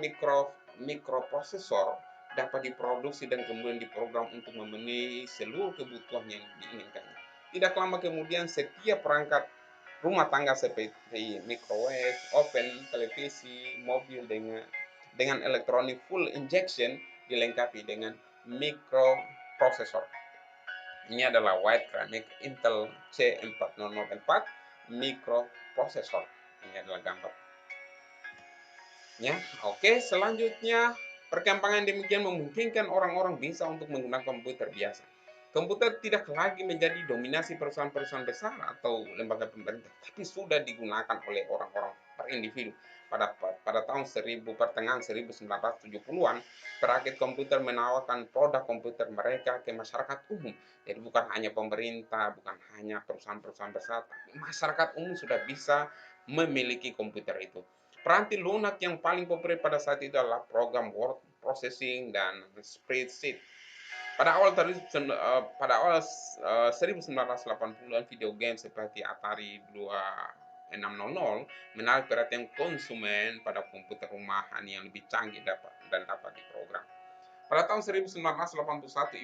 mikroprosesor dapat diproduksi dan kemudian diprogram untuk memenuhi seluruh kebutuhan yang diinginkannya. Tidak lama kemudian setiap perangkat rumah tangga seperti microwave, oven, televisi, mobil dengan elektronik full injection dilengkapi dengan mikroprosesor. Ini adalah Wide Ceramic Intel C4004 mikroprosesor. Ini adalah gambar. Ya, oke, selanjutnya perkembangan demikian memungkinkan orang-orang bisa untuk menggunakan komputer biasa. Komputer tidak lagi menjadi dominasi perusahaan-perusahaan besar atau lembaga pemerintah, tapi sudah digunakan oleh orang-orang per individu. Pada tahun pertengahan 1970-an, perakit komputer menawarkan produk komputer mereka ke masyarakat umum. Jadi bukan hanya pemerintah, bukan hanya perusahaan-perusahaan besar, tapi masyarakat umum sudah bisa memiliki komputer itu. Peranti lunak yang paling populer pada saat itu adalah program word processing dan spreadsheet. Pada awal 1980-an, video game seperti Atari 2600 menarik perhatian konsumen pada komputer rumahan yang lebih canggih dan dapat diprogram. Pada tahun 1981,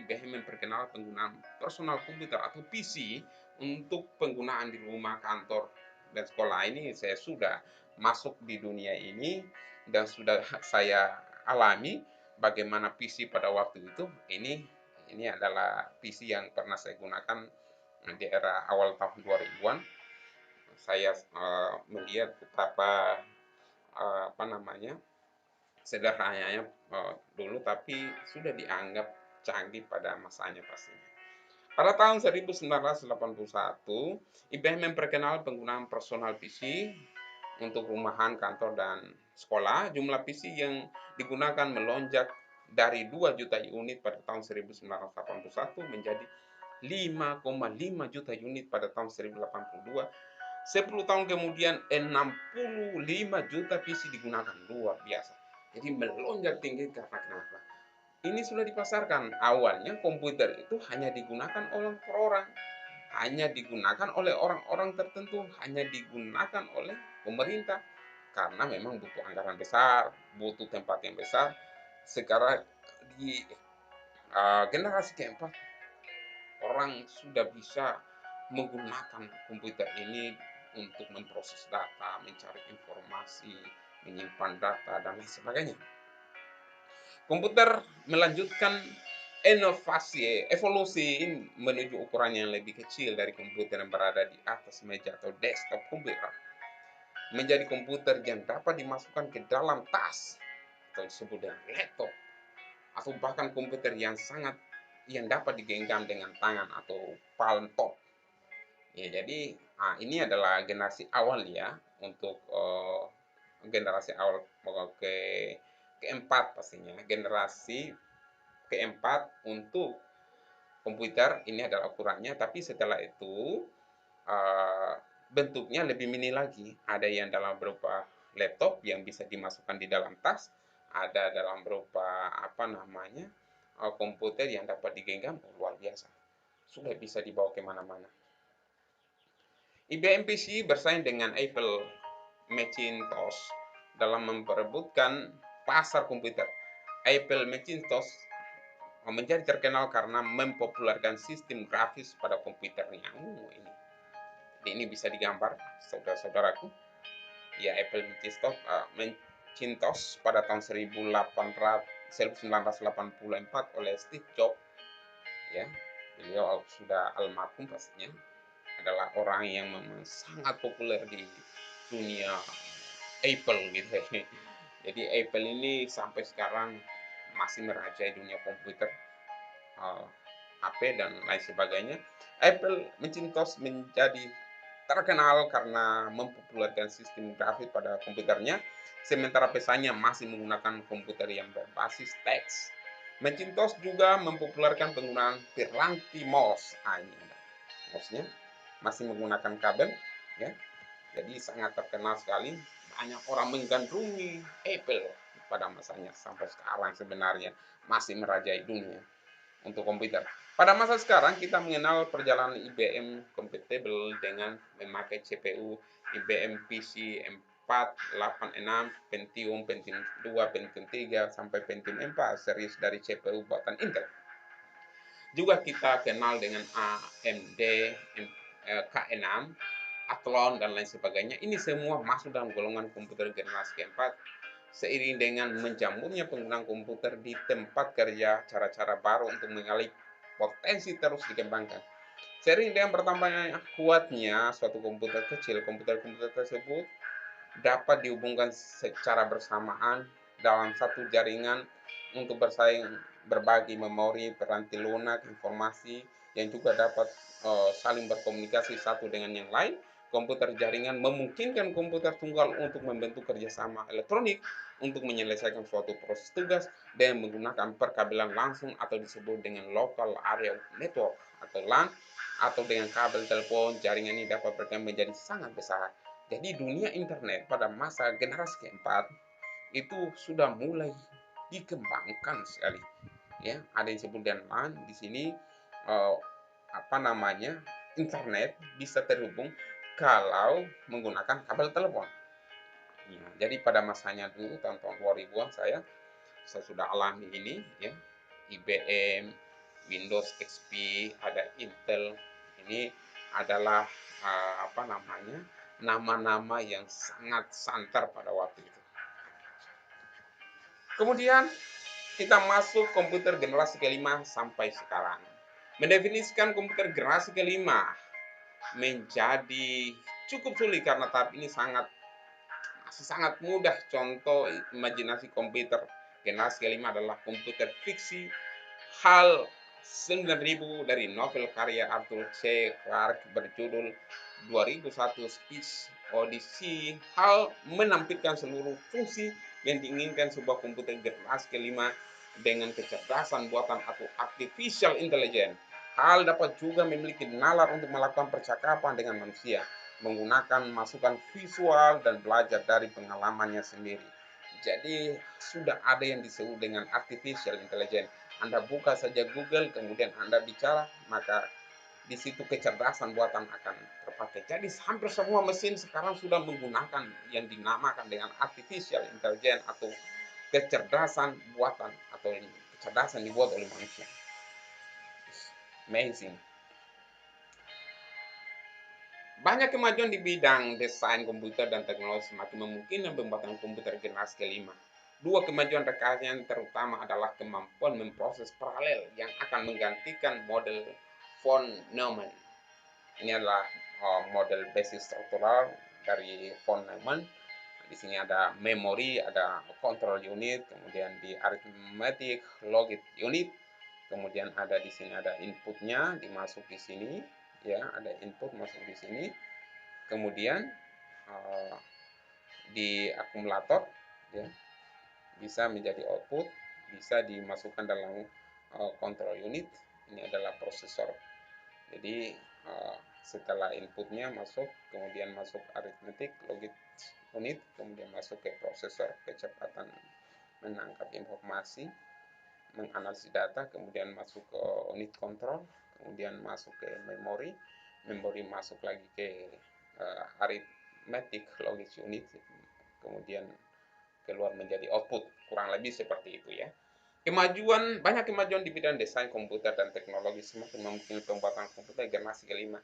IBM memperkenalkan penggunaan personal komputer atau PC untuk penggunaan di rumah, kantor, dan sekolah. Ini saya sudah masuk di dunia ini dan sudah saya alami bagaimana PC pada waktu itu. Ini adalah PC yang pernah saya gunakan di era awal tahun 2000-an. Saya melihat betapa sederhananya dulu, tapi sudah dianggap canggih pada masanya pastinya. Pada tahun 1981, IBM memperkenalkan penggunaan personal PC untuk rumahan, kantor, dan sekolah. Jumlah PC yang digunakan melonjak dari 2 juta unit pada tahun 1981 menjadi 5,5 juta unit pada tahun 1982. 10 tahun kemudian 65 juta PC digunakan. Luar biasa. Jadi melonjak tinggi karena kenapa? Ini sudah dipasarkan. Awalnya komputer itu hanya digunakan oleh orang, hanya digunakan oleh orang-orang tertentu, hanya digunakan oleh pemerintah karena memang butuh anggaran besar, butuh tempat yang besar. Sekarang di generasi keempat, orang sudah bisa menggunakan komputer ini untuk memproses data, mencari informasi, menyimpan data, dan lain sebagainya. Komputer melanjutkan evolusi menuju ukuran yang lebih kecil dari komputer yang berada di atas meja atau desktop komputer, menjadi komputer yang dapat dimasukkan ke dalam tas atau disebut dengan laptop, atau bahkan komputer yang dapat digenggam dengan tangan atau palm top. Ya, jadi ini adalah generasi awal ya, untuk generasi awal ke keempat pastinya. Generasi keempat untuk komputer ini adalah ukurannya, tapi setelah itu bentuknya lebih mini lagi. Ada yang dalam berupa laptop yang bisa dimasukkan di dalam tas, ada dalam berupa komputer yang dapat digenggam. Luar biasa, sudah bisa dibawa kemana-mana. IBM PC bersaing dengan Apple Macintosh dalam memperebutkan pasar komputer. Apple Macintosh menjadi terkenal karena mempopulerkan sistem grafis pada komputernya. Ini bisa digambar, saudara-saudaraku. Ya, Apple Macintosh pada tahun 1984 oleh Steve Jobs. Ya, beliau sudah almarhum pastinya. Adalah orang yang memang sangat populer di dunia Apple gitu ya. Jadi Apple ini sampai sekarang masih merajai dunia komputer, HP dan lain sebagainya. Apple Macintosh menjadi terkenal karena mempopulerkan sistem grafis pada komputernya, sementara pesaingnya masih menggunakan komputer yang berbasis teks. Macintosh juga mempopulerkan penggunaan piranti mouse. Mouse-nya masih menggunakan kabel, ya. Jadi sangat terkenal sekali. Banyak orang menggandrungi Apple pada masanya, sampai sekarang sebenarnya masih merajai dunia untuk komputer. Pada masa sekarang kita mengenal perjalanan IBM compatible dengan memakai CPU IBM PC 486, Pentium, Pentium 2, Pentium 3 sampai Pentium 4 series dari CPU buatan Intel. Juga kita kenal dengan AMD K6, Athlon, dan lain sebagainya. Ini semua masuk dalam golongan komputer generasi keempat. Seiring dengan menjamurnya penggunaan komputer di tempat kerja, cara-cara baru untuk mengalih potensi terus dikembangkan. Seiring dengan bertambahnya kuatnya suatu komputer kecil, komputer-komputer tersebut dapat dihubungkan secara bersamaan dalam satu jaringan untuk bersaing berbagi memori, peranti lunak, informasi, yang juga dapat saling berkomunikasi satu dengan yang lain. Komputer jaringan memungkinkan komputer tunggal untuk membentuk kerjasama elektronik untuk menyelesaikan suatu proses tugas dan menggunakan perkabelan langsung atau disebut dengan local area network atau LAN, atau dengan kabel telepon. Jaringan ini dapat berkembang menjadi sangat besar. Jadi dunia internet pada masa generasi keempat itu sudah mulai dikembangkan sekali. Ya, ada yang disebut dengan LAN di sini, eh, apa namanya, internet bisa terhubung kalau menggunakan kabel telepon. Ya, jadi pada masanya dulu tahun-tahun 2000-an saya sudah alami ini ya. IBM, Windows XP, ada Intel. Ini adalah apa namanya? Nama-nama yang sangat santer pada waktu itu. Kemudian kita masuk komputer generasi kelima sampai sekarang. Mendefinisikan komputer generasi kelima menjadi cukup sulit karena tahap ini masih sangat mudah. Contoh imajinasi komputer generasi kelima adalah komputer fiksi HAL 9000 dari novel karya Arthur C. Clarke berjudul 2001 Space Odyssey. HAL menampilkan seluruh fungsi yang diinginkan sebuah komputer generasi kelima dengan kecerdasan buatan atau artificial intelligence. HAL dapat juga memiliki nalar untuk melakukan percakapan dengan manusia, menggunakan masukan visual dan belajar dari pengalamannya sendiri. Jadi sudah ada yang disebut dengan artificial intelligence. Anda buka saja Google, kemudian Anda bicara, maka di situ kecerdasan buatan akan terpakai. Jadi hampir semua mesin sekarang sudah menggunakan yang dinamakan dengan artificial intelligence atau kecerdasan buatan atau kecerdasan dibuat oleh manusia. Amazing. Banyak kemajuan di bidang desain komputer dan teknologi semakin memungkinkan pembuatan komputer generasi kelima. Dua kemajuan rekannya terutama adalah kemampuan memproses paralel yang akan menggantikan model von Neumann. Ini adalah model basis struktural dari von Neumann. Di sini ada memori, ada control unit, kemudian di arithmetic logic unit, kemudian ada di sini ada inputnya dimasuk di sini, ya ada input masuk di sini, kemudian di akumulator ya bisa menjadi output, bisa dimasukkan dalam control unit. Ini adalah prosesor. Jadi setelah inputnya masuk, kemudian masuk arithmetic logic unit, kemudian masuk ke prosesor, kecepatan menangkap informasi, menganalisis data, kemudian masuk ke unit control, kemudian masuk ke memori, memori masuk lagi ke arithmetic logic unit, kemudian keluar menjadi output. Kurang lebih seperti itu ya. Banyak kemajuan di bidang desain komputer dan teknologi semakin memungkinkan pembuatan komputer generasi kelima.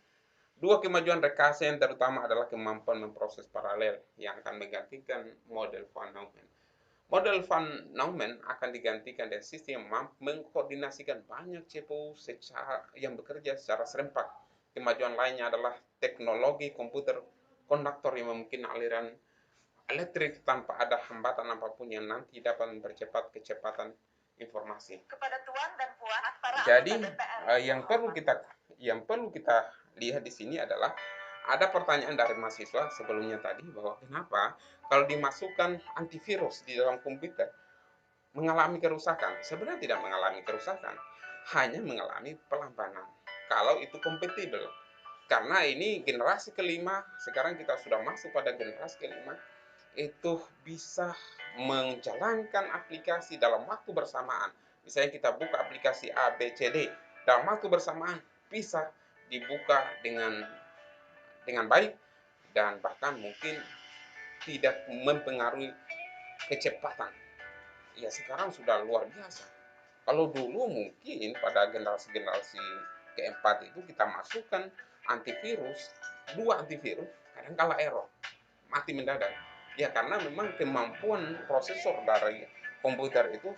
Dua kemajuan rekayasa yang terutama adalah kemampuan memproses paralel yang akan menggantikan model von Neumann. Model von Neumann akan digantikan dengan sistem yang mampu mengkoordinasikan banyak CPU yang bekerja secara serempak. Kemajuan lainnya adalah teknologi komputer konduktor yang memungkinkan aliran elektrik tanpa ada hambatan apapun yang nanti dapat mempercepat kecepatan informasi. Kepada Tuan dan Puan, jadi yang perlu kita lihat di sini adalah ada pertanyaan dari mahasiswa sebelumnya tadi bahwa kenapa kalau dimasukkan antivirus di dalam komputer mengalami kerusakan. Sebenarnya tidak mengalami kerusakan, hanya mengalami pelambanan kalau itu kompatibel. Karena ini generasi kelima, sekarang kita sudah masuk pada generasi kelima, itu bisa menjalankan aplikasi dalam waktu bersamaan. Misalnya kita buka aplikasi A, B, C, D, dalam waktu bersamaan bisa dibuka dengan baik dan bahkan mungkin tidak mempengaruhi kecepatan. Ya sekarang sudah luar biasa. Kalau dulu mungkin pada generasi-generasi keempat itu kita masukkan antivirus, dua antivirus, kadang kala error, mati mendadak. Ya karena memang kemampuan prosesor dari komputer itu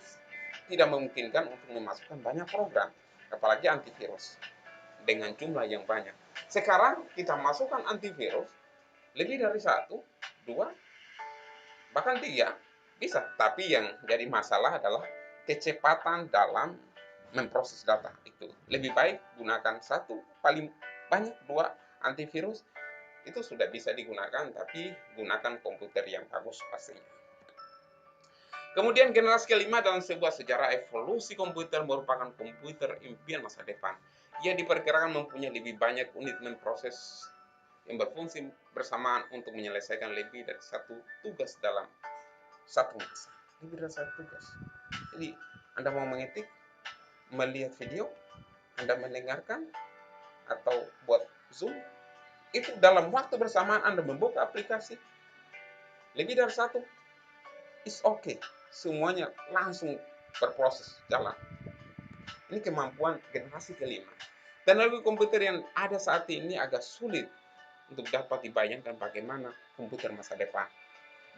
tidak memungkinkan untuk memasukkan banyak program, apalagi antivirus dengan jumlah yang banyak. Sekarang kita masukkan antivirus lebih dari satu, dua, bahkan tiga bisa. Tapi yang jadi masalah adalah kecepatan dalam memproses data itu. Lebih baik gunakan satu, paling banyak dua antivirus, itu sudah bisa digunakan, tapi gunakan komputer yang bagus pastinya. Kemudian generasi kelima dalam sebuah sejarah evolusi komputer merupakan komputer impian masa depan. Ia diperkirakan mempunyai lebih banyak unit memproses yang berfungsi bersamaan untuk menyelesaikan lebih dari satu tugas dalam satu masa. Lebih dari satu tugas. Jadi, Anda mau mengetik, melihat video, Anda mendengarkan, atau buat Zoom, itu dalam waktu bersamaan Anda membuka aplikasi, lebih dari satu, is okay. Semuanya langsung berproses jalan. Ini kemampuan generasi kelima. Teknologi komputer yang ada saat ini agak sulit untuk dapat dibayangkan bagaimana komputer masa depan.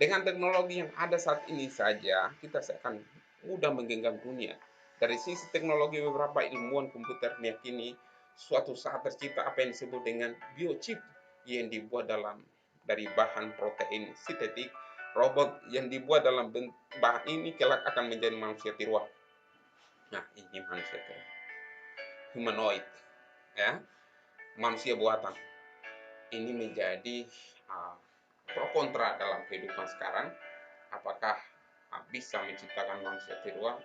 Dengan teknologi yang ada saat ini saja, kita akan mudah menggenggam dunia. Dari sisi teknologi, beberapa ilmuwan komputer meyakini suatu saat tercipta apa yang disebut dengan biochip yang dibuat dari bahan protein sintetik. Robot yang dibuat dalam bahan ini kelak akan menjadi manusia tiruan. Nah, ini manusia tiruan. Humanoid, ya, manusia buatan. Ini menjadi pro kontra dalam kehidupan sekarang. Apakah bisa menciptakan manusia tiruan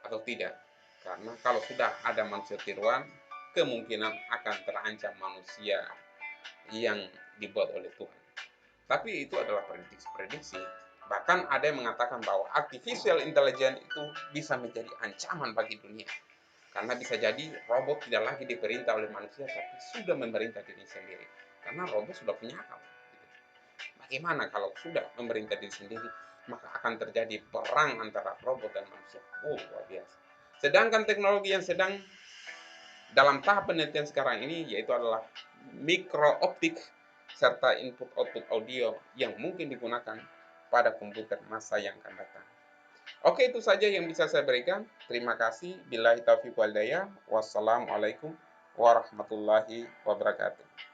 atau tidak? Karena kalau sudah ada manusia tiruan, kemungkinan akan terancam manusia yang dibuat oleh Tuhan. Tapi itu adalah prediksi-prediksi. Bahkan ada yang mengatakan bahwa artificial intelligence itu bisa menjadi ancaman bagi dunia. Karena bisa jadi robot tidak lagi diperintah oleh manusia, tapi sudah memerintah diri sendiri. Karena robot sudah punya akal. Bagaimana kalau sudah memerintah diri sendiri, maka akan terjadi perang antara robot dan manusia. Luar biasa. Sedangkan teknologi yang sedang dalam tahap penelitian sekarang ini yaitu adalah mikrooptik serta input-output audio yang mungkin digunakan pada komputer masa yang akan datang. Oke, itu saja yang bisa saya berikan. Terima kasih. Billahi taufiq wal hidayah. Wassalamualaikum warahmatullahi wabarakatuh.